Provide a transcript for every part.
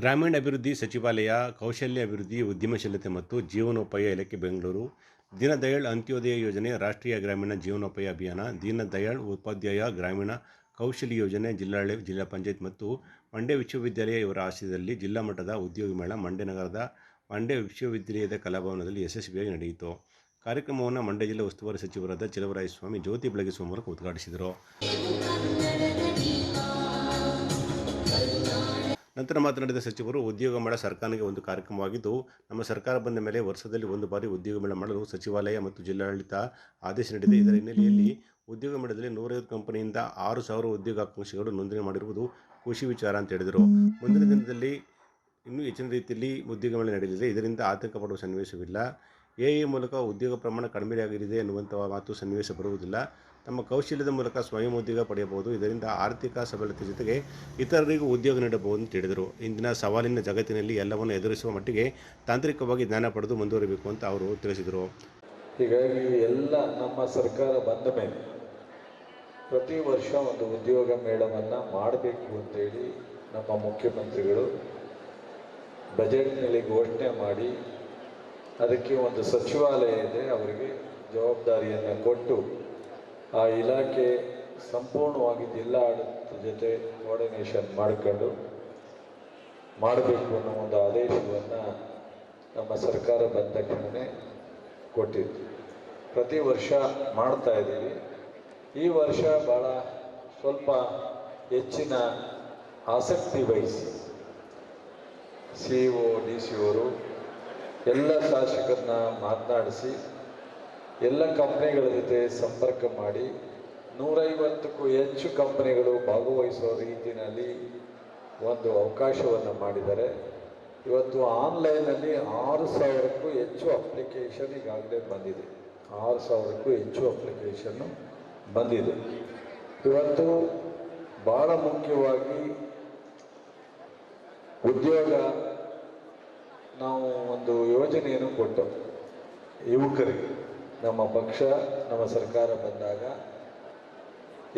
ಗ್ರಾಮೀಣಾಭಿವೃದ್ಧಿ ಸಚಿವಾಲಯ, ಕೌಶಲ್ಯ ಅಭಿವೃದ್ಧಿ, ಉದ್ಯಮಶೀಲತೆ ಮತ್ತು ಜೀವನೋಪಾಯ ಇಲಾಖೆ ಬೆಂಗಳೂರು, ದೀನದಯಾಳ್ ಅಂತ್ಯೋದಯ ಯೋಜನೆ, ರಾಷ್ಟ್ರೀಯ ಗ್ರಾಮೀಣ ಜೀವನೋಪಾಯ ಅಭಿಯಾನ, ದೀನದಯಾಳ್ ಉಪಾಧ್ಯಾಯ ಗ್ರಾಮೀಣ ಕೌಶಲ್ಯ ಯೋಜನೆ, ಜಿಲ್ಲಾಡಳಿತ, ಜಿಲ್ಲಾ ಪಂಚಾಯತ್ ಮತ್ತು ಮಂಡ್ಯ ವಿಶ್ವವಿದ್ಯಾಲಯ ಇವರ ಆಶ್ರಯದಲ್ಲಿ ಜಿಲ್ಲಾ ಮಟ್ಟದ ಉದ್ಯೋಗ ಮೇಳ ಮಂಡ್ಯ ನಗರದ ಮಂಡ್ಯ ವಿಶ್ವವಿದ್ಯಾಲಯದ ಕಲಾಭವನದಲ್ಲಿ ಯಶಸ್ವಿಯಾಗಿ ನಡೆಯಿತು. ಕಾರ್ಯಕ್ರಮವನ್ನು ಮಂಡ್ಯ ಜಿಲ್ಲಾ ಉಸ್ತುವಾರಿ ಸಚಿವರಾದ ಚಲುವರಾಯಸ್ವಾಮಿ ಜ್ಯೋತಿ ಬೆಳಗಿಸುವ ಮೂಲಕ ಉದ್ಘಾಟಿಸಿದರು. ನಂತರ ಮಾತನಾಡಿದ ಸಚಿವರು, ಉದ್ಯೋಗ ಮೇಳ ಸರ್ಕಾರಕ್ಕೆ ಒಂದು ಕಾರ್ಯಕ್ರಮವಾಗಿದ್ದು, ನಮ್ಮ ಸರ್ಕಾರ ಬಂದ ಮೇಲೆ ವರ್ಷದಲ್ಲಿ ಒಂದು ಬಾರಿ ಉದ್ಯೋಗ ಮೇಳ ಮಾಡಲು ಸಚಿವಾಲಯ ಮತ್ತು ಜಿಲ್ಲಾಡಳಿತ ಆದೇಶ ನೀಡಿದೆ. ಇದರ ಹಿನ್ನೆಲೆಯಲ್ಲಿ ಉದ್ಯೋಗ ಮೇಳದಲ್ಲಿ 150 ಕಂಪನಿಯಿಂದ 6,000 ಉದ್ಯೋಗಾಕಾಂಕ್ಷಿಗಳು ನೋಂದಣಿ ಮಾಡಿರುವುದು ಖುಷಿ ವಿಚಾರ ಅಂತ ಹೇಳಿದರು. ಮುಂದಿನ ದಿನದಲ್ಲಿ ಇನ್ನೂ ಹೆಚ್ಚಿನ ರೀತಿಯಲ್ಲಿ ಉದ್ಯೋಗ ಮೇಳ ನಡೆಯಲಿದೆ. ಇದರಿಂದ ಆತಂಕ ಪಡುವ ಸನ್ನಿವೇಶವಿಲ್ಲ. ಎಐ ಮೂಲಕ ಉದ್ಯೋಗ ಪ್ರಮಾಣ ಕಡಿಮೆಯಾಗಲಿದೆ ಎನ್ನುವಂಥ ಮಾತು ಸನ್ನಿವೇಶ ಬರುವುದಿಲ್ಲ. ತಮ್ಮ ಕೌಶಲ್ಯದ ಮೂಲಕ ಸ್ವಯಂ ಉದ್ಯೋಗ ಪಡೆಯಬಹುದು. ಇದರಿಂದ ಆರ್ಥಿಕ ಸಬಲತೆ ಜೊತೆಗೆ ಇತರರಿಗೂ ಉದ್ಯೋಗ ನೀಡಬಹುದು ಅಂತ ಹೇಳಿದರು. ಇಂದಿನ ಸವಾಲಿನ ಜಗತ್ತಿನಲ್ಲಿ ಎಲ್ಲವನ್ನು ಎದುರಿಸುವ ಮಟ್ಟಿಗೆ ತಾಂತ್ರಿಕವಾಗಿ ಜ್ಞಾನ ಪಡೆದು ಮುಂದುವರಿಬೇಕು ಅಂತ ಅವರು ತಿಳಿಸಿದರು. ಹೀಗಾಗಿ ಎಲ್ಲ ನಮ್ಮ ಸರ್ಕಾರ ಬಂದ ಮೇಲೆ ಪ್ರತಿ ವರ್ಷ ಒಂದು ಉದ್ಯೋಗ ಮೇಳವನ್ನು ಮಾಡಬೇಕು ಅಂತೇಳಿ ನಮ್ಮ ಮುಖ್ಯಮಂತ್ರಿಗಳು ಬಜೆಟ್ನಲ್ಲಿ ಘೋಷಣೆ ಮಾಡಿ ಅದಕ್ಕೆ ಒಂದು ಸಚಿವಾಲಯ ಇದೆ, ಅವರಿಗೆ ಜವಾಬ್ದಾರಿಯನ್ನು ಕೊಟ್ಟು ಆ ಇಲಾಖೆ ಸಂಪೂರ್ಣವಾಗಿ ಜಿಲ್ಲಾಡಳಿತದ ಜೊತೆ ಕೋಆರ್ಡಿನೇಷನ್ ಮಾಡಿಕೊಂಡು ಮಾಡಬೇಕು ಅನ್ನೋ ಒಂದು ಆದೇಶವನ್ನು ನಮ್ಮ ಸರ್ಕಾರ ಬಂದ ತಕ್ಷಣವೇ ಕೊಟ್ಟಿದ್ದು. ಪ್ರತಿ ವರ್ಷ ಮಾಡ್ತಾ ಇದ್ದೀವಿ. ಈ ವರ್ಷ ಭಾಳ ಸ್ವಲ್ಪ ಹೆಚ್ಚಿನ ಆಸಕ್ತಿ ವಹಿಸಿ CEO, DC ಅವರು ಎಲ್ಲ ಶಾಸಕರನ್ನ ಮಾತನಾಡಿಸಿ ಎಲ್ಲ ಕಂಪ್ನಿಗಳ ಜೊತೆ ಸಂಪರ್ಕ ಮಾಡಿ 150ಕ್ಕೂ ಹೆಚ್ಚು ಕಂಪ್ನಿಗಳು ಭಾಗವಹಿಸುವ ರೀತಿಯಲ್ಲಿ ಒಂದು ಅವಕಾಶವನ್ನು ಮಾಡಿದ್ದಾರೆ. ಇವತ್ತು ಆನ್ಲೈನಲ್ಲಿ 6,000ಕ್ಕೂ ಹೆಚ್ಚು ಅಪ್ಲಿಕೇಶನ್ ಈಗಾಗಲೇ ಬಂದಿದೆ. 6,000ಕ್ಕೂ ಹೆಚ್ಚು ಅಪ್ಲಿಕೇಶನ್ನು ಬಂದಿದೆ. ಇವತ್ತು ಭಾಳ ಮುಖ್ಯವಾಗಿ ಉದ್ಯೋಗ ನಾವು ಒಂದು ಯೋಜನೆಯನ್ನು ಕೊಟ್ಟು ಯುವಕರಿಗೆ ನಮ್ಮ ಪಕ್ಷ ನಮ್ಮ ಸರ್ಕಾರ ಬಂದಾಗ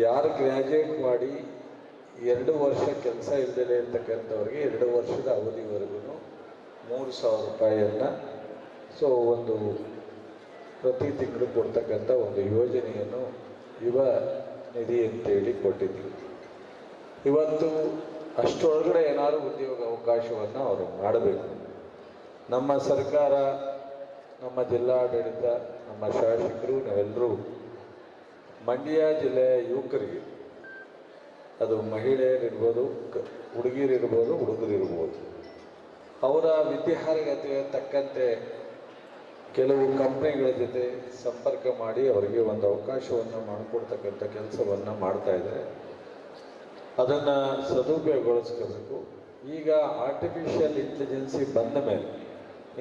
ಯಾರು ಗ್ರ್ಯಾಜುಯೇಟ್ ಮಾಡಿ 2 ವರ್ಷ ಕೆಲಸ ಇಲ್ಲದೇ ಇರ್ತಕ್ಕಂಥವ್ರಿಗೆ 2 ವರ್ಷದ ಅವಧಿವರೆಗೂ 3,000 ರೂಪಾಯಿಯನ್ನು ಒಂದು ಪ್ರತಿ ತಿಂಗಳು ಕೊಡ್ತಕ್ಕಂಥ ಒಂದು ಯೋಜನೆಯನ್ನು ಯುವ ನಿಧಿ ಅಂತೇಳಿ ಕೊಟ್ಟಿದ್ದರು. ಇವತ್ತು ಅಷ್ಟರೊಳಗಡೆ ಏನಾದರೂ ಉದ್ಯೋಗ ಅವಕಾಶವನ್ನು ಅವರು ಮಾಡಬೇಕು. ನಮ್ಮ ಸರ್ಕಾರ, ನಮ್ಮ ಜಿಲ್ಲಾಡಳಿತ, ನಮ್ಮ ಶಾಸಕರು, ನಾವೆಲ್ಲರೂ ಮಂಡ್ಯ ಜಿಲ್ಲೆಯ ಯುವಕರಿಗೆ, ಅದು ಮಹಿಳೆಯರಿರ್ಬೋದು, ಹುಡುಗಿಯರಿರ್ಬೋದು, ಹುಡುಗರಿರ್ಬೋದು, ಅವರ ವಿದ್ಯಾರ್ಹತೆಗೆ ತಕ್ಕಂತೆ ಕೆಲವು ಕಂಪ್ನಿಗಳ ಜೊತೆ ಸಂಪರ್ಕ ಮಾಡಿ ಅವರಿಗೆ ಒಂದು ಅವಕಾಶವನ್ನು ಮಾಡಿಕೊಡ್ತಕ್ಕಂಥ ಕೆಲಸವನ್ನು ಮಾಡ್ತಾಯಿದ್ದಾರೆ. ಅದನ್ನು ಸದುಪಯೋಗಗೊಳಿಸ್ಕೋಬೇಕು. ಈಗ ಆರ್ಟಿಫಿಷಿಯಲ್ ಇಂಟೆಲಿಜೆನ್ಸಿ ಬಂದ ಮೇಲೆ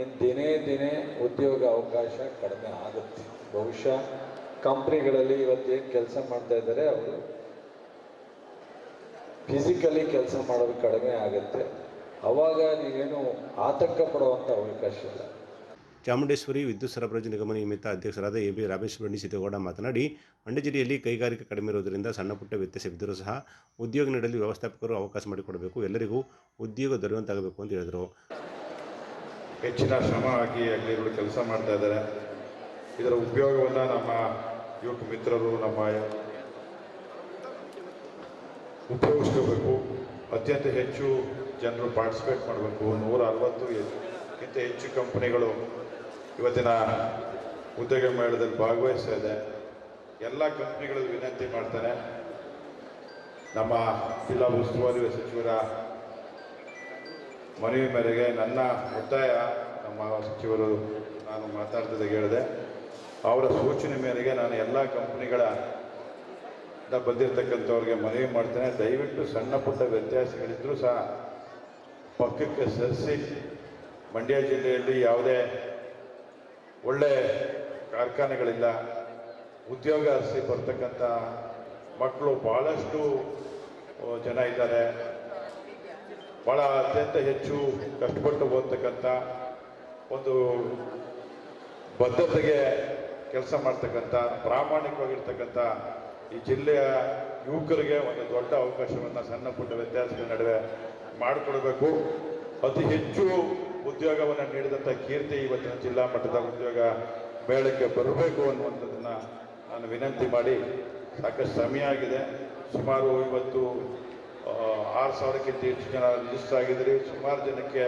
ಇನ್ನು ದಿನೇ ಉದ್ಯೋಗ ಅವಕಾಶ ಕಡಿಮೆ ಆಗುತ್ತೆ. ಬಹುಶಃ ಕಂಪ್ನಿಗಳಲ್ಲಿ ಇವತ್ತೇನು ಕೆಲಸ ಮಾಡ್ತಾ ಇದ್ದಾರೆ ಅವರು ಫಿಸಿಕಲಿ ಕೆಲಸ ಮಾಡೋದು ಕಡಿಮೆ ಆಗುತ್ತೆ. ಆವಾಗ ನೀವೇನು ಆತಂಕ ಪಡುವಂಥ ಅವಕಾಶ ಇಲ್ಲ. ಚಾಮುಂಡೇಶ್ವರಿ ವಿದ್ಯುತ್ ಸರಬರಾಜು ನಿಗಮ ನಿಯಮಿತ ಅಧ್ಯಕ್ಷರಾದ AB ರಾಮೇಶ್ವರ ಸಿದ್ದೇಗೌಡ ಮಾತನಾಡಿ, ಮಂಡ್ಯ ಜಿಲ್ಲೆಯಲ್ಲಿ ಕೈಗಾರಿಕೆ ಕಡಿಮೆ ಇರುವುದರಿಂದ ಸಣ್ಣಪುಟ್ಟ ವ್ಯತ್ಯಾಸವಿದ್ದರೂ ಸಹ ಉದ್ಯೋಗ ನೀಡಲು ವ್ಯವಸ್ಥಾಪಕರು ಅವಕಾಶ ಮಾಡಿಕೊಡಬೇಕು, ಎಲ್ಲರಿಗೂ ಉದ್ಯೋಗ ದೊರೆಯುವಂತಾಗಬೇಕು ಅಂತ ಹೇಳಿದರು. ಹೆಚ್ಚಿನ ಶ್ರಮ ಹಾಕಿ ಹಗಲಿರುಳು ಕೆಲಸ ಮಾಡ್ತಾ ಇದ್ದಾರೆ. ಇದರ ಉಪಯೋಗವನ್ನು ನಮ್ಮ ಯುವಕ ಮಿತ್ರರು ಉಪಯೋಗಿಸ್ಕೋಬೇಕು. ಅತ್ಯಂತ ಹೆಚ್ಚು ಜನರು ಪಾರ್ಟಿಸಿಪೇಟ್ ಮಾಡಬೇಕು. 160ಕ್ಕಿಂತ ಹೆಚ್ಚು ಕಂಪನಿಗಳು ಇವತ್ತಿನ ಉದ್ಯೋಗ ಮೇಳದಲ್ಲಿ ಭಾಗವಹಿಸ್ತಾ ಇದೆ. ಎಲ್ಲ ಕಂಪ್ನಿಗಳಿಗೂ ವಿನಂತಿ ಮಾಡ್ತಾನೆ, ನಮ್ಮ ಜಿಲ್ಲಾ ಉಸ್ತುವಾರಿ ಸಚಿವರ ಮನವಿ ಮೇರೆಗೆ ನನ್ನ ಒತ್ತಾಯ, ನಮ್ಮ ಸಚಿವರು ನಾನು ಮಾತಾಡ್ತಿದ್ದಾಗ ಹೇಳಿದೆ, ಅವರ ಸೂಚನೆ ಮೇರೆಗೆ ನಾನು ಎಲ್ಲ ಕಂಪ್ನಿಗಳ ಬಂದಿರತಕ್ಕಂಥವ್ರಿಗೆ ಮನವಿ ಮಾಡ್ತೇನೆ, ದಯವಿಟ್ಟು ಸಣ್ಣ ಪುಟ್ಟ ವ್ಯತ್ಯಾಸಗಳಿದ್ದರೂ ಸಹ ಪಕ್ಕಕ್ಕೆ ಸರಿಸಿ. ಮಂಡ್ಯ ಜಿಲ್ಲೆಯಲ್ಲಿ ಯಾವುದೇ ಒಳ್ಳೆ ಕಾರ್ಖಾನೆಗಳಿಲ್ಲ. ಉದ್ಯೋಗ ಅರಸಿ ಬರ್ತಕ್ಕಂಥ ಮಕ್ಕಳು ಭಾಳಷ್ಟು ಜನ ಇದ್ದಾರೆ. ಭಾಳ ಅತ್ಯಂತ ಹೆಚ್ಚು ಕಷ್ಟಪಟ್ಟು ಓದ್ತಕ್ಕಂಥ ಒಂದು ಬದ್ಧತೆಗೆ ಕೆಲಸ ಮಾಡ್ತಕ್ಕಂಥ ಪ್ರಾಮಾಣಿಕವಾಗಿರ್ತಕ್ಕಂಥ ಈ ಜಿಲ್ಲೆಯ ಯುವಕರಿಗೆ ಒಂದು ದೊಡ್ಡ ಅವಕಾಶವನ್ನು ಸಣ್ಣ ಪುಟ್ಟ ವ್ಯತ್ಯಾಸಗಳ ನಡುವೆ ಮಾಡಿಕೊಡ್ಬೇಕು. ಅತಿ ಹೆಚ್ಚು ಉದ್ಯೋಗವನ್ನು ನೀಡಿದಂಥ ಕೀರ್ತಿ ಇವತ್ತಿನ ಜಿಲ್ಲಾ ಮಟ್ಟದ ಉದ್ಯೋಗ ಮೇಳಕ್ಕೆ ಬರಬೇಕು ಅನ್ನುವಂಥದ್ದನ್ನು ನಾನು ವಿನಂತಿ ಮಾಡಿ, ಸಾಕಷ್ಟು ಸಮಯ ಆಗಿದೆ. ಸುಮಾರು ಇವತ್ತು 6,000ಕ್ಕಿಂತ ಹೆಚ್ಚು ಜನ ರಿಜಿಸ್ಟರ್ ಆಗಿದ್ದೀರಿ. ಸುಮಾರು ಜನಕ್ಕೆ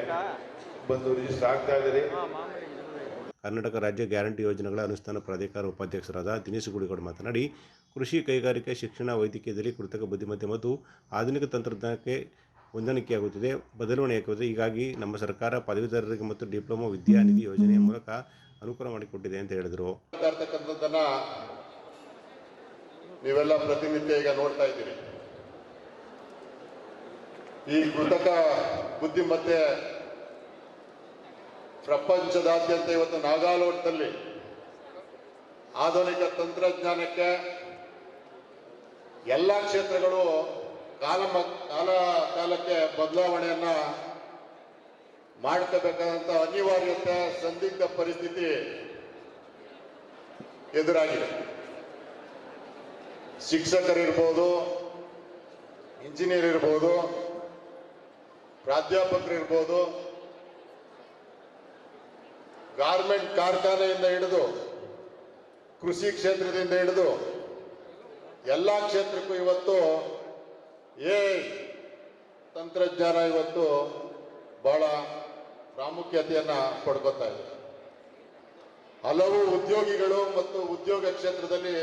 ಬಂದು ರಿಜಿಸ್ಟರ್ ಆಗ್ತಾ ಇದ್ದೀರಿ. ಕರ್ನಾಟಕ ರಾಜ್ಯ ಗ್ಯಾರಂಟಿ ಯೋಜನೆಗಳ ಅನುಷ್ಠಾನ ಪ್ರಾಧಿಕಾರ ಉಪಾಧ್ಯಕ್ಷರಾದ ದಿನೇಶ್ ಗುಡಿಗೌಡ ಮಾತನಾಡಿ, ಕೃಷಿ, ಕೈಗಾರಿಕೆ, ಶಿಕ್ಷಣ, ವೈದ್ಯಕೀಯದಲ್ಲಿ ಕೃತಕ ಬುದ್ಧಿಮತ್ತೆ ಮತ್ತು ಆಧುನಿಕ ತಂತ್ರಜ್ಞಾನಕ್ಕೆ ಹೊಂದಾಣಿಕೆಯಾಗುತ್ತಿದೆ, ಬದಲಾವಣೆಯಾಗುತ್ತದೆ. ಹೀಗಾಗಿ ನಮ್ಮ ಸರ್ಕಾರ ಪದವೀಧರರಿಗೆ ಮತ್ತು ಡಿಪ್ಲೊಮಾ ವಿದ್ಯಾನಿಧಿ ಯೋಜನೆಯ ಮೂಲಕ ಅನುಕೂಲ ಮಾಡಿಕೊಟ್ಟಿದೆ ಅಂತ ಹೇಳಿದರು. ನೀವೆಲ್ಲ ಪ್ರತಿನಿತ್ಯ ಈಗ ನೋಡ್ತಾ ಇದ್ದೀರಿ. ಈ ಕೃತಕ ಬುದ್ಧಿಮತ್ತೆ ಪ್ರಪಂಚದಾದ್ಯಂತ ಇವತ್ತು ನಾಗಾಲೋಟದಲ್ಲಿ ಆಧುನಿಕ ತಂತ್ರಜ್ಞಾನಕ್ಕೆ ಎಲ್ಲ ಕ್ಷೇತ್ರಗಳು ಕಾಲಕ್ಕೆ ಬದಲಾವಣೆಯನ್ನ ಮಾಡ್ಕೋಬೇಕಾದಂತ ಅನಿವಾರ್ಯತೆ, ಸಂದಿಗ್ಧ ಪರಿಸ್ಥಿತಿ ಎದುರಾಗಿದೆ. ಶಿಕ್ಷಕರಿರ್ಬೋದು, ಇಂಜಿನಿಯರ್ ಇರ್ಬೋದು, ಪ್ರಾಧ್ಯಾಪಕರಿರ್ಬೋದು, ಗಾರ್ಮೆಂಟ್ ಕಾರ್ಖಾನೆಯಿಂದ ಹಿಡಿದು ಕೃಷಿ ಕ್ಷೇತ್ರದಿಂದ ಹಿಡಿದು ಎಲ್ಲ ಕ್ಷೇತ್ರಕ್ಕೂ ಇವತ್ತು ತಂತ್ರಜ್ಞಾನ ಇವತ್ತು ಬಹಳ ಪ್ರಾಮುಖ್ಯತೆಯನ್ನ ಪಡ್ಕೊತಾ ಇದೆ. ಹಲವು ಉದ್ಯೋಗಿಗಳು ಮತ್ತು ಉದ್ಯೋಗ ಕ್ಷೇತ್ರದಲ್ಲಿ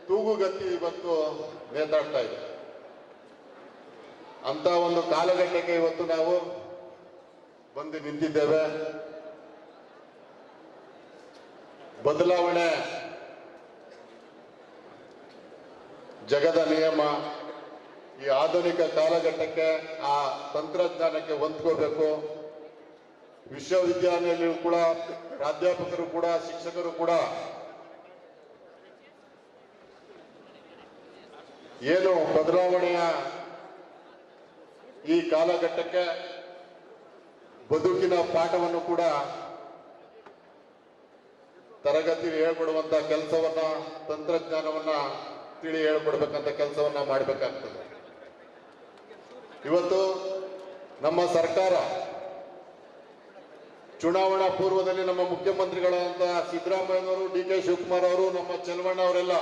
ತೂಗುಗತಿ ಇವತ್ತು ನೇತಾಡ್ತಾ ಇದೆ. ಅಂತ ಒಂದು ಕಾಲಘಟ್ಟಕ್ಕೆ ಇವತ್ತು ನಾವು ಬಂದು ನಿಂತಿದ್ದೇವೆ. ಬದಲಾವಣೆ ಜಗದ ನಿಯಮ. ಈ ಆಧುನಿಕ ಕಾಲಘಟ್ಟಕ್ಕೆ ಆ ತಂತ್ರಜ್ಞಾನಕ್ಕೆ ಹೊಂದ್ಕೋಬೇಕು. ವಿಶ್ವವಿದ್ಯಾಲಯದಲ್ಲೂ ಕೂಡ ಪ್ರಾಧ್ಯಾಪಕರು ಕೂಡ, ಶಿಕ್ಷಕರು ಕೂಡ ಏನು ಬದಲಾವಣೆಯ ಈ ಕಾಲಘಟ್ಟಕ್ಕೆ ಬದುಕಿನ ಪಾಠವನ್ನು ಕೂಡ ತರಗತಿ ಹೇಳ್ಕೊಡುವಂತ ಕೆಲಸವನ್ನ, ತಂತ್ರಜ್ಞಾನವನ್ನ ತಿಳಿ ಹೇಳ್ಕೊಡ್ಬೇಕಂತ ಕೆಲಸವನ್ನ ಮಾಡಬೇಕಾಗ್ತದೆ. ಇವತ್ತು ನಮ್ಮ ಸರ್ಕಾರ ಚುನಾವಣಾ ಪೂರ್ವದಲ್ಲಿ ನಮ್ಮ ಮುಖ್ಯಮಂತ್ರಿಗಳಾದಂತ ಸಿದ್ದರಾಮಯ್ಯನವರು, ಡಿ ಕೆ ಶಿವಕುಮಾರ್ ಅವರು, ನಮ್ಮ ಚೆಲುವಣ್ಣ ಅವರೆಲ್ಲ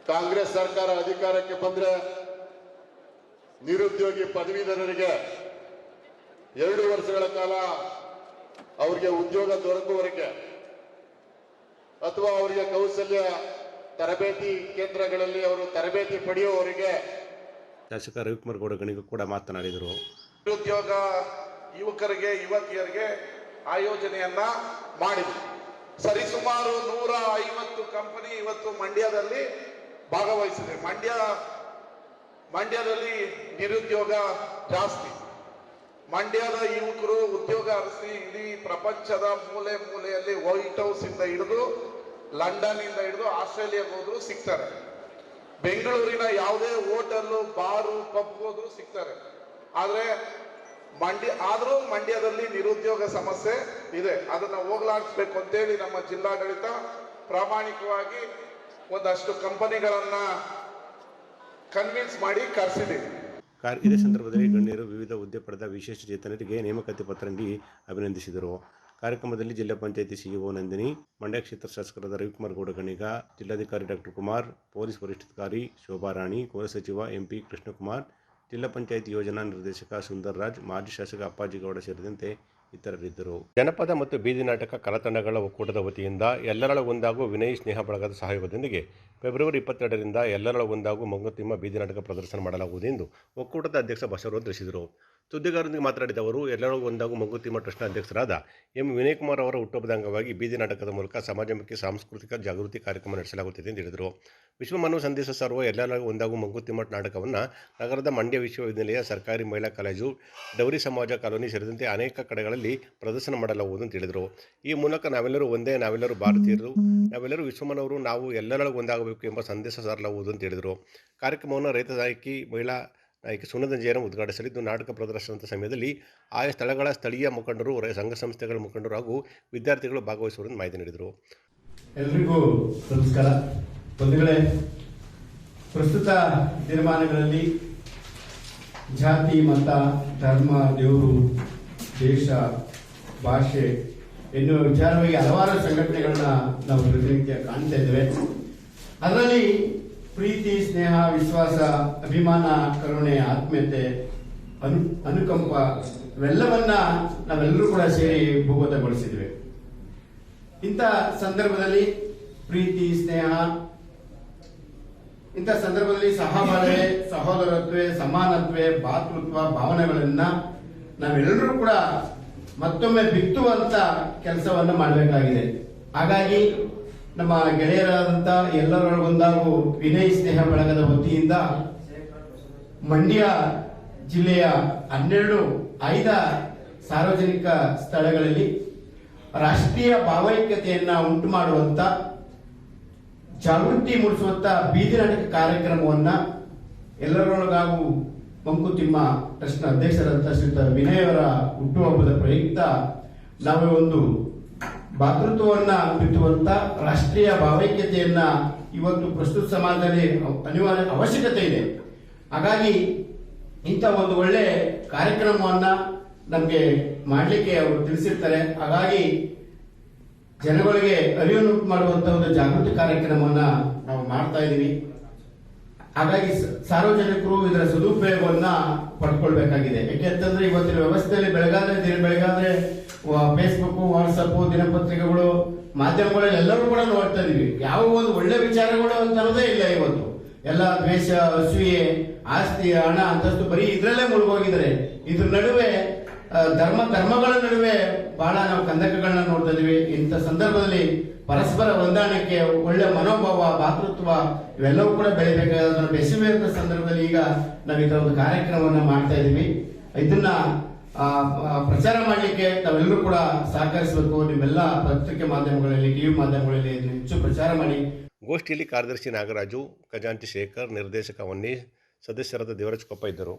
ಕಾಂಗ್ರೆಸ್ ಸರ್ಕಾರ ಅಧಿಕಾರಕ್ಕೆ ಬಂದ್ರೆ ನಿರುದ್ಯೋಗಿ ಪದವೀಧರರಿಗೆ 2 ವರ್ಷಗಳ ಕಾಲ ಅವರಿಗೆ ಉದ್ಯೋಗ ದೊರಕುವವರೆಗೆ ಅಥವಾ ಅವರಿಗೆ ಕೌಶಲ್ಯ ತರಬೇತಿ ಕೇಂದ್ರಗಳಲ್ಲಿ ಅವರು ತರಬೇತಿ ಪಡೆಯುವವರಿಗೆ ಶಾಸಕ ರವಿಕುಮಾರ್ ಗೌಡ ಗಣಿಗ ಕೂಡ ಮಾತನಾಡಿದರು. ನಿರುದ್ಯೋಗ ಯುವಕರಿಗೆ, ಯುವತಿಯರಿಗೆ ಆ ಯೋಜನೆಯನ್ನ ಮಾಡಿದೆ. ಸರಿಸುಮಾರು 150 ಕಂಪನಿ ಇವತ್ತು ಮಂಡ್ಯದಲ್ಲಿ ಭಾಗವಹಿಸಿದೆ. ಮಂಡ್ಯದಲ್ಲಿ ನಿರುದ್ಯೋಗ ಜಾಸ್ತಿ. ಮಂಡ್ಯದ ಯುವಕರು ಉದ್ಯೋಗ ಅರಸಿ ಇಡೀ ಪ್ರಪಂಚದ ಮೂಲೆ ಮೂಲೆಯಲ್ಲಿ ವೈಟ್ ಹೌಸ್ ಇಂದ ಹಿಡಿದು ಲಂಡನ್ ಇಂದ ಹಿಡಿದು ಆಸ್ಟ್ರೇಲಿಯಾಗೆ ಹೋದ್ರು ಸಿಗ್ತಾರೆ. ಬೆಂಗಳೂರಿನ ಯಾವುದೇ ಹೋಟೆಲ್ಲು, ಬಾರು, ಪಬ್ ಹೋದ್ರು ಸಿಗ್ತಾರೆ. ಆದ್ರೆ ಮಂಡ್ಯದಲ್ಲಿ ನಿರುದ್ಯೋಗ ಸಮಸ್ಯೆ ಇದೆ. ಅದನ್ನ ಹೋಗ್ಲಾಡಿಸ್ಬೇಕು ಅಂತೇಳಿ ನಮ್ಮ ಜಿಲ್ಲಾಡಳಿತ ಪ್ರಾಮಾಣಿಕವಾಗಿ ಒಂದಷ್ಟು ಕಂಪನಿಗಳನ್ನ ಕನ್ವಿನ್ಸ್ ಮಾಡಿ ಕರೆಸಿದೆ. ಇದೇ ಸಂದರ್ಭದಲ್ಲಿ ಗಣ್ಯರು ವಿವಿಧ ಹುದ್ದೆ ಪಡೆದ ವಿಶೇಷ ಚೇತನರಿಗೆ ನೇಮಕಾತಿ ಪತ್ರ ನೀಡಿ ಅಭಿನಂದಿಸಿದರು. ಕಾರ್ಯಕ್ರಮದಲ್ಲಿ ಜಿಲ್ಲಾ ಪಂಚಾಯಿತಿ ಸಿಇಒ ನಂದಿನಿ, ಮಂಡ್ಯ ಕ್ಷೇತ್ರ ಶಾಸಕರಾದ ರವಿಕುಮಾರ್ ಗೌಡ ಗಣಿಗ, ಜಿಲ್ಲಾಧಿಕಾರಿ ಡಾಕ್ಟರ್ ಕುಮಾರ್, ಪೊಲೀಸ್ ವರಿಷ್ಠಾಧಿಕಾರಿ ಶೋಭಾರಾಣಿ, ಗೃಹ ಸಚಿವ ಎಂಪಿ ಕೃಷ್ಣಕುಮಾರ್, ಜಿಲ್ಲಾ ಪಂಚಾಯಿತಿ ಯೋಜನಾ ನಿರ್ದೇಶಕ ಸುಂದರ್ ರಾಜ್, ಮಾಜಿ ಶಾಸಕ ಅಪ್ಪಾಜಿಗೌಡ ಸೇರಿದಂತೆ ಇತರರಿದ್ದರು. ಜನಪದ ಮತ್ತು ಬೀದಿ ನಾಟಕ ಕಲಾತಂಡಗಳ ಒಕ್ಕೂಟದ ವತಿಯಿಂದ ಎಲ್ಲರಳ ಒಂದಾಗು ವಿನಯ್ ಸ್ನೇಹ ಬಳಗದ ಸಹಯೋಗದೊಂದಿಗೆ ಫೆಬ್ರವರಿ 22ರಿಂದ ಎಲ್ಲರಳ ಒಂದಾಗು ಮಂಗುತಿಮ್ಮ ಬೀದಿ ನಾಟಕ ಪ್ರದರ್ಶನ ಮಾಡಲಾಗುವುದು ಎಂದು ಒಕ್ಕೂಟದ ಅಧ್ಯಕ್ಷ ಬಸವರಾಜ್ ತಿಳಿಸಿದರು. ಸುದ್ದಿಗಾರರೊಂದಿಗೆ ಮಾತನಾಡಿದ ಅವರು, ಎಲ್ಲರಳ ಒಂದಾಗು ಮಂಗುತಿಮ್ಮ ಟ್ರಸ್ಟ್ನ ಅಧ್ಯಕ್ಷರಾದ ಎಂ ವಿನಯಕುಮಾರ್ ಅವರ ಹುಟ್ಟುಹಬ್ಬದ ಅಂಗವಾಗಿ ಬೀದಿ ನಾಟಕದ ಮೂಲಕ ಸಮಾಜಮುಖಿ ಸಾಂಸ್ಕೃತಿಕ ಜಾಗೃತಿ ಕಾರ್ಯಕ್ರಮ ನಡೆಸಲಾಗುತ್ತಿದೆ ಎಂದು ಹೇಳಿದರು. ವಿಶ್ವಮಾನವ ಸಂದೇಶ ಸಾರುವ ಎಲ್ಲರಳ ಒಂದಾಗು ಮಂಗುತಿಮ್ಮ ನಾಟಕವನ್ನು ನಗರದ ಮಂಡ್ಯ ವಿಶ್ವವಿದ್ಯಾಲಯ, ಸರ್ಕಾರಿ ಮಹಿಳಾ ಕಾಲೇಜು, ಡೌರಿ ಸಮಾಜ ಕಾಲೋನಿ ಸೇರಿದಂತೆ ಅನೇಕ ಕಡೆಗಳಲ್ಲಿ ಪ್ರದರ್ಶನ ಮಾಡಲಾಗುವುದು ಅಂತ ಹೇಳಿದರು. ಈ ಮೂಲಕ ನಾವೆಲ್ಲರೂ ಒಂದೇ, ನಾವೆಲ್ಲರೂ ಭಾರತೀಯರು, ನಾವೆಲ್ಲರೂ ವಿಶ್ವಮಾನವರು, ನಾವು ಎಲ್ಲರೊಳಗೆ ಒಂದಾಗಬೇಕು ಎಂಬ ಸಂದೇಶ ಸಾರಲಾಗುವುದು ಅಂತ ಹೇಳಿದರು. ಕಾರ್ಯಕ್ರಮವನ್ನು ರೈತ ನಾಯಕಿ, ಮಹಿಳಾ ನಾಯಕಿ ಸುನಂದ ಜಯರಾಮ್ ಉದ್ಘಾಟಿಸಲಿದ್ದು, ನಾಟಕ ಪ್ರದರ್ಶನದ ಸಮಯದಲ್ಲಿ ಆಯಾ ಸ್ಥಳಗಳ ಸ್ಥಳೀಯ ಮುಖಂಡರು, ಸಂಘ ಸಂಸ್ಥೆಗಳ ಮುಖಂಡರು ಹಾಗೂ ವಿದ್ಯಾರ್ಥಿಗಳು ಭಾಗವಹಿಸುವುದನ್ನು ಮಾಹಿತಿ ನೀಡಿದರು. ಎಲ್ರಿಗೂ ನಮಸ್ಕಾರ. ಬಂಧುಗಳೇ, ಪ್ರಸ್ತುತ ದಿನಮಾನಗಳಲ್ಲಿ ಜಾತಿ ಮತ ಧರ್ಮ ದೇವರು ದೇಶ ಭಾಷೆ ಎನ್ನುವ ವಿಚಾರವಾಗಿ ಹಲವಾರು ಸಂಘಟನೆಗಳನ್ನ ನಾವು ಪ್ರತಿನಿತ್ಯ ಕಾಣ್ತಾ ಇದ್ದೇವೆ. ಅದರಲ್ಲಿ ಪ್ರೀತಿ, ಸ್ನೇಹ, ವಿಶ್ವಾಸ, ಅಭಿಮಾನ, ಕರುಣೆ, ಆತ್ಮೀಯತೆ, ಅನುಕಂಪ ಇವೆಲ್ಲವನ್ನ ನಾವೆಲ್ಲರೂ ಕೂಡ ಸೇರಿ ಭೂಗತಗೊಳಿಸಿದ್ವಿ. ಇಂಥ ಸಂದರ್ಭದಲ್ಲಿ ಪ್ರೀತಿ, ಸ್ನೇಹ, ಇಂಥ ಸಂದರ್ಭದಲ್ಲಿ ಸಹಬಾಳ್ವೆ, ಸಹೋದರತ್ವ, ಸಮಾನತ್ವ, ಭಾತೃತ್ವ ಭಾವನೆಗಳನ್ನ ನಾವೆಲ್ಲರೂ ಕೂಡ ಮತ್ತೊಮ್ಮೆ ಬಿತ್ತುವಂತ ಕೆಲಸವನ್ನು ಮಾಡಬೇಕಾಗಿದೆ. ಹಾಗಾಗಿ ನಮ್ಮ ಗೆಳೆಯರಾದಂತ ಎಲ್ಲರೊಳಗೊಂದಾಗೂ ವಿನಯ್ ಸ್ನೇಹ ಬಳಗದ ವತಿಯಿಂದ ಮಂಡ್ಯ ಜಿಲ್ಲೆಯ 12 ಆಯ್ದ ಸಾರ್ವಜನಿಕ ಸ್ಥಳಗಳಲ್ಲಿ ರಾಷ್ಟ್ರೀಯ ಭಾವೈಕ್ಯತೆಯನ್ನ ಉಂಟು ಮಾಡುವಂತ, ಜಾಗೃತಿ ಮೂಡಿಸುವಂತ ಬೀದಿ ನಾಟಕ ಕಾರ್ಯಕ್ರಮವನ್ನ ಎಲ್ಲರೊಳಗಾಗೂ ಮಂಕುತಿಮ್ಮ ಟ್ರಸ್ಟ್ ಅಧ್ಯಕ್ಷರಾದ ಶ್ರೀಯುತ ವಿನಯ್ ಅವರ ಹುಟ್ಟುಹಬ್ಬದ ಪ್ರಯುಕ್ತ ನಾವು ಒಂದು ಭಾತೃತ್ವವನ್ನ ಬಿತ್ತುವಂತ, ರಾಷ್ಟ್ರೀಯ ಭಾವೈಕ್ಯತೆಯನ್ನ ಇವತ್ತು ಪ್ರಸ್ತುತ ಸಮಾಜದಲ್ಲಿ ಅನಿವಾರ್ಯ ಅವಶ್ಯಕತೆ ಇದೆ. ಹಾಗಾಗಿ ಇಂಥ ಒಂದು ಒಳ್ಳೆ ಕಾರ್ಯಕ್ರಮವನ್ನ ನಮಗೆ ಮಾಡಲಿಕ್ಕೆ ಅವರು ತಿಳಿಸಿರ್ತಾರೆ. ಹಾಗಾಗಿ ಜನಗಳಿಗೆ ಅರಿವುಂಟು ಮಾಡುವಂತ ಒಂದು ಜಾಗೃತಿ ಕಾರ್ಯಕ್ರಮವನ್ನ ನಾವು ಮಾಡ್ತಾ ಇದ್ದೀವಿ. ಹಾಗಾಗಿ ಸಾರ್ವಜನಿಕರು ಇದರ ಸದುಪಯೋಗವನ್ನ ಪಡ್ಕೊಳ್ಬೇಕಾಗಿದೆ. ಯಾಕೆಂತಂದ್ರೆ ಇವತ್ತಿನ ವ್ಯವಸ್ಥೆಯಲ್ಲಿ ಬೆಳಗಾದ್ರೆ ಫೇಸ್ಬುಕ್, ವಾಟ್ಸಪ್, ದಿನಪತ್ರಿಕೆಗಳು, ಮಾಧ್ಯಮಗಳಲ್ಲಿ ಎಲ್ಲರೂ ಕೂಡ ನೋಡ್ತಾ ಇದೀವಿ. ಯಾವ ಒಂದು ಒಳ್ಳೆ ವಿಚಾರಗಳು ಅಂತರೋದೇ ಇಲ್ಲ. ಇವತ್ತು ಎಲ್ಲ ದ್ವೇಷ, ಅಸೂಯೆ, ಆಸ್ತಿ, ಹಣ, ಅಂತಸ್ತು ಬರೀ ಇದ್ರಲ್ಲೇ ಮುಳುಗೋಗಿದ್ದಾರೆ. ಇದ್ರ ನಡುವೆ ಧರ್ಮಗಳ ನಡುವೆ ಬಹಳ ನಾವು ಕಂದಕಗಳನ್ನ ನೋಡ್ತಾ ಇದೀವಿ. ಇಂಥ ಸಂದರ್ಭದಲ್ಲಿ ಪರಸ್ಪರ ಹೊಂದಾಣಿಕೆ, ಒಳ್ಳೆ ಮನೋಭಾವ, ಭಾತೃತ್ವ ಇವೆಲ್ಲವೂ ಕೂಡ ಬೆಳಿಬೇಕಾದ ಬೆಸೆಯುವಂತ ಸಂದರ್ಭದಲ್ಲಿ ಈಗ ನಾವು ಈ ಒಂದು ಕಾರ್ಯಕ್ರಮವನ್ನ ಮಾಡ್ತಾ ಇದೀವಿ. ಇದನ್ನ ಪ್ರಚಾರ ಮಾಡಲಿಕ್ಕೆ ತಾವೆಲ್ಲರೂ ಕೂಡ ಸಹಕರಿಸಬೇಕು. ನಿಮ್ಮೆಲ್ಲ ಪತ್ರಿಕೆ ಮಾಧ್ಯಮಗಳಲ್ಲಿ, ಟಿವಿ ಮಾಧ್ಯಮಗಳಲ್ಲಿ ಹೆಚ್ಚು ಪ್ರಚಾರ ಮಾಡಿ. ಗೋಷ್ಠಿಯಲ್ಲಿ ಕಾರ್ಯದರ್ಶಿ ನಾಗರಾಜು, ಖಜಾಂಚಿ ಶೇಖರ್, ನಿರ್ದೇಶಕ ವನ್ನಿ, ಸದಸ್ಯರಾದ ದೇವರಾಜ್ ಕೊಪ್ಪ ಇದ್ದರು.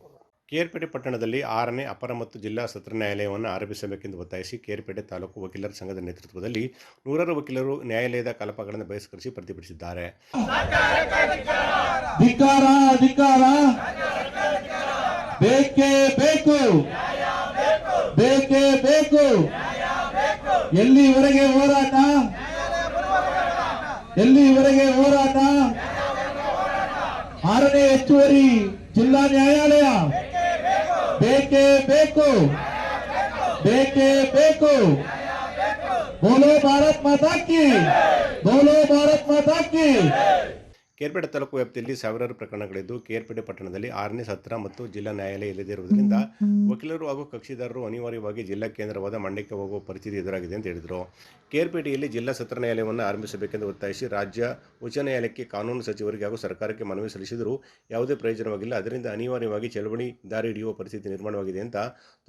ಕೇರ್ಪೇಟೆ ಪಟ್ಟಣದಲ್ಲಿ 6ನೇ ಅಪರ ಮತ್ತು ಜಿಲ್ಲಾ ಸತ್ರ ನ್ಯಾಯಾಲಯವನ್ನು ಆರಂಭಿಸಬೇಕೆಂದು ಒತ್ತಾಯಿಸಿ ಕೇರ್ಪೇಟೆ ತಾಲೂಕು ವಕೀಲರ ಸಂಘದ ನೇತೃತ್ವದಲ್ಲಿ 100 ವಕೀಲರು ನ್ಯಾಯಾಲಯದ ಕಲಾಪಗಳನ್ನು ಬಹಿಷ್ಕರಿಸಿ ಪ್ರತಿಭಟಿಸಿದ್ದಾರೆ. ಬೇಕೇ ಬೇಕು, ಬೇಕೇ ಬೇಕು. ಎಲ್ಲಿವರೆಗೆ ಹೋರಾಟ, ಎಲ್ಲಿವರೆಗೆ ಹೋರಾಟ? 6ನೇ ಹೆಚ್ಚುವರಿ ಜಿಲ್ಲಾ ನ್ಯಾಯಾಲಯ ಬೇಕೇ ಬೇಕು, ಬೇಕೇ ಬೇಕು. ಬೋಲೋ ಭಾರತ್ ಮಾತಾ ಕಿ, ಬೋಲೋ ಭಾರತ್ ಮಾತಾ ಕಿ. ಕೇರ್ಪೇಟೆ ತಾಲೂಕು ವ್ಯಾಪ್ತಿಯಲ್ಲಿ ಸಾವಿರಾರು ಪ್ರಕರಣಗಳಿದ್ದು ಕೇರ್ಪೇಟೆ ಪಟ್ಟಣದಲ್ಲಿ 6ನೇ ಸತ್ರ ಮತ್ತು ಜಿಲ್ಲಾ ನ್ಯಾಯಾಲಯ ಇಲ್ಲದೇ ಇರುವುದರಿಂದ ವಕೀಲರು ಹಾಗೂ ಕಕ್ಷಿದಾರರು ಅನಿವಾರ್ಯವಾಗಿ ಜಿಲ್ಲಾ ಕೇಂದ್ರವಾದ ಮಂಡ್ಯಕ್ಕೆ ಹೋಗುವ ಪರಿಸ್ಥಿತಿ ಎದುರಾಗಿದೆ ಅಂತ ಹೇಳಿದರು. ಕೇರ್ಪೇಟೆಯಲ್ಲಿ ಜಿಲ್ಲಾ ಸತ್ರ ನ್ಯಾಯಾಲಯವನ್ನು ಆರಂಭಿಸಬೇಕೆಂದು ಒತ್ತಾಯಿಸಿ ರಾಜ್ಯ ಉಚ್ಚ ನ್ಯಾಯಾಲಯಕ್ಕೆ ಕಾನೂನು ಸಚಿವರಿಗೆ ಹಾಗೂ ಸರ್ಕಾರಕ್ಕೆ ಮನವಿ ಸಲ್ಲಿಸಿದರೂ ಯಾವುದೇ ಪ್ರಯೋಜನವಾಗಿಲ್ಲ. ಅದರಿಂದ ಅನಿವಾರ್ಯವಾಗಿ ಚಳವಳಿ ದಾರಿ ಹಿಡಿಯುವ ಪರಿಸ್ಥಿತಿ ನಿರ್ಮಾಣವಾಗಿದೆ ಅಂತ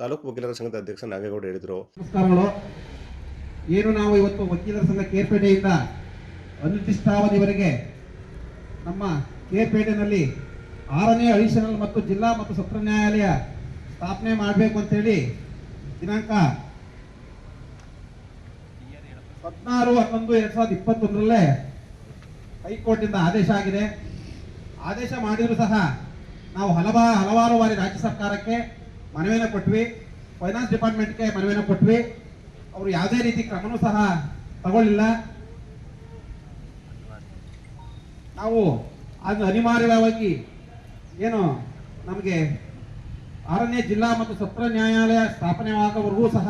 ತಾಲೂಕು ವಕೀಲರ ಸಂಘದ ಅಧ್ಯಕ್ಷ ನಾಗೇಗೌಡ ಹೇಳಿದರು. ಏನು ನಾವು ಇವತ್ತು ವಕೀಲರ ಸಂಘ ಕೇರ್ಪೇಟೆಯಿಂದ ಅನಿರ್ದಿಷ್ಟಾವಧಿವರೆಗೆ ನಮ್ಮ ಕೇರ್ಪೇಟೆನಲ್ಲಿ 6ನೇ ಅಡಿಷನಲ್ ಮತ್ತು ಜಿಲ್ಲಾ ಮತ್ತು ಸತ್ರ ನ್ಯಾಯಾಲಯ ಸ್ಥಾಪನೆ ಮಾಡಬೇಕು ಅಂತೇಳಿ ದಿನಾಂಕ 16/11/2021 ಹೈಕೋರ್ಟಿಂದ ಆದೇಶ ಆಗಿದೆ. ಆದೇಶ ಮಾಡಿದ್ರು ಸಹ ನಾವು ಹಲವಾರು ಬಾರಿ ರಾಜ್ಯ ಸರ್ಕಾರಕ್ಕೆ ಮನವಿಯನ್ನು ಕೊಟ್ವಿ, ಫೈನಾನ್ಸ್ ಡಿಪಾರ್ಟ್ಮೆಂಟ್ಗೆ ಮನವಿಯನ್ನು ಕೊಟ್ವಿ. ಅವರು ಯಾವುದೇ ರೀತಿ ಕ್ರಮನೂ ಸಹ ತಗೊಳ್ಳಿಲ್ಲ. ನಾವು ಅದು ಅನಿವಾರ್ಯವಾಗಿ ಏನು ನಮಗೆ 6ನೇ ಜಿಲ್ಲಾ ಮತ್ತು ಸತ್ರ ನ್ಯಾಯಾಲಯ ಸ್ಥಾಪನೆ ಆಗೋವರೆಗೂ ಸಹ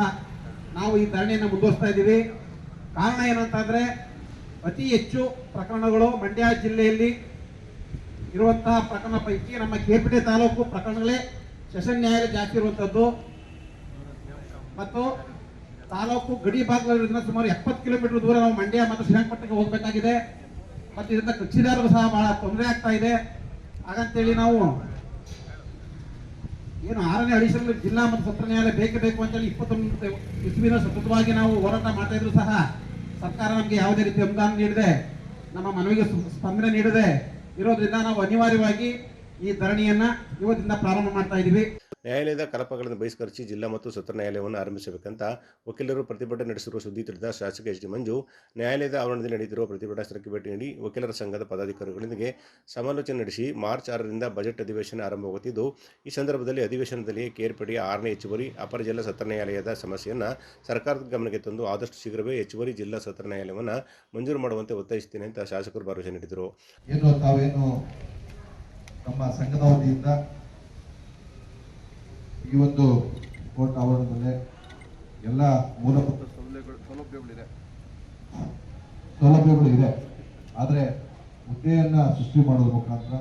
ನಾವು ಈ ಧರಣಿಯನ್ನು ಮುಂದುವರಿಸ್ತಾ ಇದ್ದೀವಿ. ಕಾರಣ ಏನಂತಂದ್ರೆ ಅತಿ ಹೆಚ್ಚು ಪ್ರಕರಣಗಳು ಮಂಡ್ಯ ಜಿಲ್ಲೆಯಲ್ಲಿ ಇರುವಂತಹ ಪ್ರಕರಣ ಪೈಕಿ ನಮ್ಮ ಕೇರ್ಪೇಟೆ ತಾಲೂಕು ಪ್ರಕರಣಗಳೇ ಸೆಷನ್ ನ್ಯಾಯಾಲಯ ಜಾಸ್ತಿ ಇರುವಂಥದ್ದು ಮತ್ತು ತಾಲೂಕು ಗಡಿ ಭಾಗಗಳಿಂದ ಸುಮಾರು 70 ಕಿಲೋಮೀಟರ್ ದೂರ ನಾವು ಮಂಡ್ಯ ಮತ್ತು ಶ್ರೀರಂಗಪಟ್ಟಣಕ್ಕೆ ಹೋಗಬೇಕಾಗಿದೆ. ಮತ್ತು ಇದರಿಂದ ಕಕ್ಷಿದಾರರು ಸಹ ಬಹಳ ತೊಂದರೆ ಆಗ್ತಾ ಇದೆ. ಹಾಗಂತೇಳಿ ನಾವು ಏನು 6ನೇ ಅಡಿಷನಲ್ ಜಿಲ್ಲಾ ಮತ್ತು ಸತ್ರ ನ್ಯಾಯಾಲಯ ಬೇಕೇ ಬೇಕು ಅಂತೇಳಿ 21 ಇಸ್ವಿನ ಸತತವಾಗಿ ನಾವು ಹೋರಾಟ ಮಾಡ್ತಾ ಇದ್ರು ಸಹ ಸರ್ಕಾರ ನಮಗೆ ಯಾವುದೇ ರೀತಿ ಅನುದಾನ ನೀಡದೆ, ನಮ್ಮ ಮನವಿಗೆ ಸ್ಪಂದನೆ ನೀಡದೆ ಇರೋದ್ರಿಂದ ನಾವು ಅನಿವಾರ್ಯವಾಗಿ ಈ ಧರಣಿಯನ್ನ ಇವತ್ತಿಂದ ಪ್ರಾರಂಭ ಮಾಡ್ತಾ ಇದ್ದೀವಿ. ನ್ಯಾಯಾಲಯದ ಕಲಾಪಗಳನ್ನು ಬಹಿಷ್ಕರಿಸಿ ಜಿಲ್ಲಾ ಮತ್ತು ಸತ್ರ ನ್ಯಾಯಾಲಯವನ್ನು ಆರಂಭಿಸಬೇಕಂತ ವಕೀಲರು ಪ್ರತಿಭಟನೆ ನಡೆಸಿರುವ ಸುದ್ದಿ ತಿಳಿದ ಶಾಸಕ ಎಚ್ ಡಿ ಮಂಜು ನ್ಯಾಯಾಲಯದ ಆವರಣದಲ್ಲಿ ನಡೆಯುತ್ತಿರುವ ಪ್ರತಿಭಟನಾ ಸ್ಥಳಕ್ಕೆ ಭೇಟಿ ನೀಡಿ ವಕೀಲರ ಸಂಘದ ಪದಾಧಿಕಾರಿಗಳೊಂದಿಗೆ ಸಮಾಲೋಚನೆ ನಡೆಸಿ ಮಾರ್ಚ್ 6ರಿಂದ ಬಜೆಟ್ ಅಧಿವೇಶನ ಆರಂಭವಾಗುತ್ತಿದ್ದು, ಈ ಸಂದರ್ಭದಲ್ಲಿ ಅಧಿವೇಶನದಲ್ಲಿ ಕೇರ್ಪಡೆಯ 6ನೇ ಹೆಚ್ಚುವರಿ ಅಪರ ಜಿಲ್ಲಾ ಸತ್ರ ನ್ಯಾಯಾಲಯದ ಸಮಸ್ಯೆಯನ್ನು ಸರ್ಕಾರದ ಗಮನಕ್ಕೆ ತಂದು ಆದಷ್ಟು ಶೀಘ್ರವೇ ಹೆಚ್ಚುವರಿ ಜಿಲ್ಲಾ ಸತ್ರ ನ್ಯಾಯಾಲಯವನ್ನು ಮಂಜೂರು ಮಾಡುವಂತೆ ಒತ್ತಾಯಿಸುತ್ತೇನೆ ಅಂತ ಶಾಸಕರು ಭರವಸೆ ನೀಡಿದರು. ತಾವೇನು ನಮ್ಮ ಸಂಘದ ವತಿಯಿಂದ ಈ ಒಂದು ಕೋರ್ಟ್ ಆವರಣದಲ್ಲೇ ಎಲ್ಲ ಮೂಲಭೂತ ಸೌಲಭ್ಯಗಳಿದೆ. ಆದರೆ ಹುದ್ದೆಯನ್ನು ಸೃಷ್ಟಿ ಮಾಡೋದ್ರ ಮುಖಾಂತರ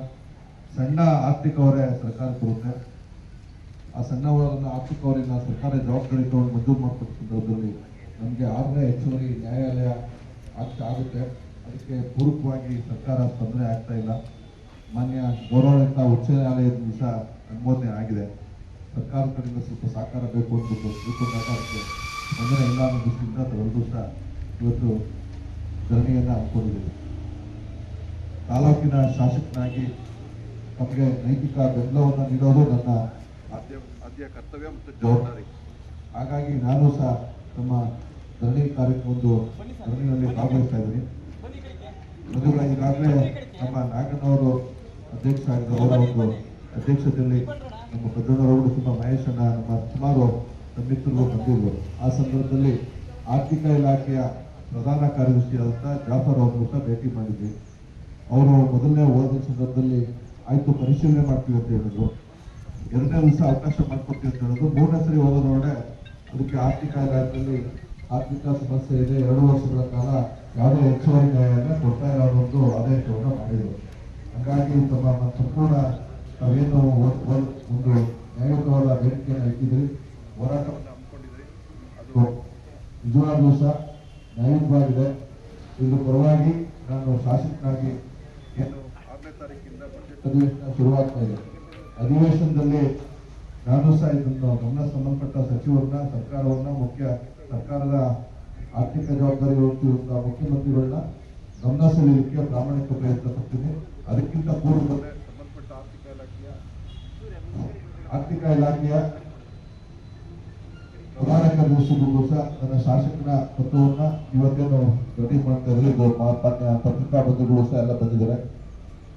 ಸಣ್ಣ ಆರ್ಥಿಕ ಹೊರೆ ಸರ್ಕಾರ ಕೊಡುತ್ತೆ. ಆ ಸಣ್ಣ ಆರ್ಥಿಕ ಹೊರೆನ ಸರ್ಕಾರ ಜವಾಬ್ದಾರಿ ತಗೊಂಡು ಮಂಜೂರು ಮಾಡ್ಕೊಟ್ಟ ಸಂದರ್ಭದಲ್ಲಿ ನಮಗೆ 6ನೇ ಹೆಚ್ಚುವರಿ ನ್ಯಾಯಾಲಯ ಆಗುತ್ತೆ. ಅದಕ್ಕೆ ಪೂರಕವಾಗಿ ಸರ್ಕಾರ ತೊಂದರೆ ಆಗ್ತಾ ಇಲ್ಲ. ಮಾನ್ಯ ಗೌರವಾನ್ವಿತ ಉಚ್ಚ ನ್ಯಾಯಾಲಯದ ದಿವಸ ಅನುಮೋದನೆ ಆಗಿದೆ. ಸರ್ಕಾರ ಕಡೆಯಿಂದ ಸ್ವಲ್ಪ ಸಹಕಾರ ಬೇಕು ಅಂದ್ಬಿಟ್ಟು ಸ್ವಲ್ಪ ಸರ್ಕಾರಕ್ಕೆ ತೊಂದರೆ ಇಲ್ಲ ಅನ್ನೋ ದೃಷ್ಟಿಯಿಂದ ಎಲ್ಲರೂ ಸಹ ಇವತ್ತು ಧರಣಿಯನ್ನು ಹಮ್ಮಿಕೊಂಡಿದ್ದೀವಿ. ತಾಲೂಕಿನ ಶಾಸಕನಾಗಿ ತಮಗೆ ನೈತಿಕ ಬೆಂಬಲವನ್ನು ನೀಡೋದು ನನ್ನ ಆದ್ಯ ಕರ್ತವ್ಯ ಮತ್ತು ಜವಾಬ್ದಾರಿ. ಹಾಗಾಗಿ ನಾನು ಸಹ ನಮ್ಮ ಧರಣಿ ಧರಣಿಯಲ್ಲಿ ಭಾಗವಹಿಸ್ತಾ ಇದ್ದೀನಿ. ಮದುವೆ ಈಗಾಗಲೇ ನಮ್ಮ ನಾಗನವರು ಅಧ್ಯಕ್ಷ ಆಗಿದ್ದ ಅವರ ಒಂದು ಅಧ್ಯಕ್ಷತೆಯಲ್ಲಿ ನಮ್ಮ ಭದ್ರನವರು ತುಂಬ ಮಹೇಶನ ನಮ್ಮ ಸುಮಾರು ಮಿತ್ರರು ಬಂದಿದ್ದರು. ಆ ಸಂದರ್ಭದಲ್ಲಿ ಆರ್ಥಿಕ ಇಲಾಖೆಯ ಪ್ರಧಾನ ಕಾರ್ಯದರ್ಶಿಯಾದಂಥ ಜಾಫರ್ ಅವರನ್ನು ಸಹ ಭೇಟಿ ಮಾಡಿದ್ವಿ. ಅವರು ಮೊದಲನೇ ಹೋದ ಸಂದರ್ಭದಲ್ಲಿ ಆಯಿತು ಪರಿಶೀಲನೆ ಮಾಡ್ತೀವಿ ಅಂತ ಹೇಳಿದ್ರು. 2ನೇ ದಿವಸ ಅವಕಾಶ ಮಾಡಿಕೊಡ್ತೀವಿ ಅಂತ ಹೇಳಿದ್ರು. 3ನೇ ಸರಿ ಹೋಗೋದ್ರೊಳಗೆ ಅದಕ್ಕೆ ಆರ್ಥಿಕ ಇಲಾಖೆಯಲ್ಲಿ ಆರ್ಥಿಕ ಸಮಸ್ಯೆ ಇದೆ, 2 ವರ್ಷಗಳ ಕಾಲ ಯಾವುದೇ ಹೆಚ್ಚುವರಿ ನ್ಯಾಯಾಲಯ ಕೊಡ್ತಾ ಇಲ್ಲ ಅನ್ನೋದು ಆದೇಶವನ್ನು ಮಾಡಿದರು. ಹಾಗಾಗಿ ತಮ್ಮ ಸಂಪೂರ್ಣ ತಾವೇನು ಒಂದು ನ್ಯಾಯಯುತವಾದ ಬೇಡಿಕೆಯನ್ನು ಇಟ್ಟಿದ್ರಿ, ಹೋರಾಟವನ್ನು ಹಮ್ಮಿಕೊಂಡಿದ್ರಿ, ಅದು ನಿಜವಾಗ್ಲೂ ಸಹ ನ್ಯಾಯಯುತವಾಗಿದೆ. ಇದ್ರ ಪರವಾಗಿ ನಾನು ಶಾಸಕನಾಗಿ ಏನು 6ನೇ ತಾರೀಕಿಂದ ಬಜೆಟ್ ಅಧಿವೇಶನ ಶುರುವಾಗ್ತಾ ಇದೆ. ಅಧಿವೇಶನದಲ್ಲಿ ನಾನು ಸಹ ಇದನ್ನು ಗಮನ ಸಂಬಂಧಪಟ್ಟ ಸಚಿವರನ್ನ, ಸರ್ಕಾರವನ್ನ, ಸರ್ಕಾರದ ಆರ್ಥಿಕ ಜವಾಬ್ದಾರಿ ಹೊತ್ತಿರುವಂತಹ ಮುಖ್ಯಮಂತ್ರಿಗಳನ್ನ ಗಮನ ಸೆಳೆಯಲಿಕ್ಕೆ ಪ್ರಾಮಾಣಿಕ ಪ್ರಯತ್ನ ಪಡ್ತೀನಿ. ಅದಕ್ಕಿಂತ ಪೂರ್ವದಲ್ಲೇ ಸಂಬಂಧಪಟ್ಟ ಆರ್ಥಿಕ ಇಲಾಖೆಯ ಪ್ರಧಾನ ಕಾರ್ಯದರ್ಶಿಗಳಿಗೂ ಸಹ ನನ್ನ ಶಾಸಕನ ಪತ್ರವನ್ನ ಇವತ್ತೇನು ರೆಡಿ ಮಾಡ್ತಾ ಇದ್ದಾರೆ. ಪತ್ರಿಕಾ ಬಂಧುಗಳು ಸಹ ಎಲ್ಲ ಬಂದಿದ್ದಾರೆ.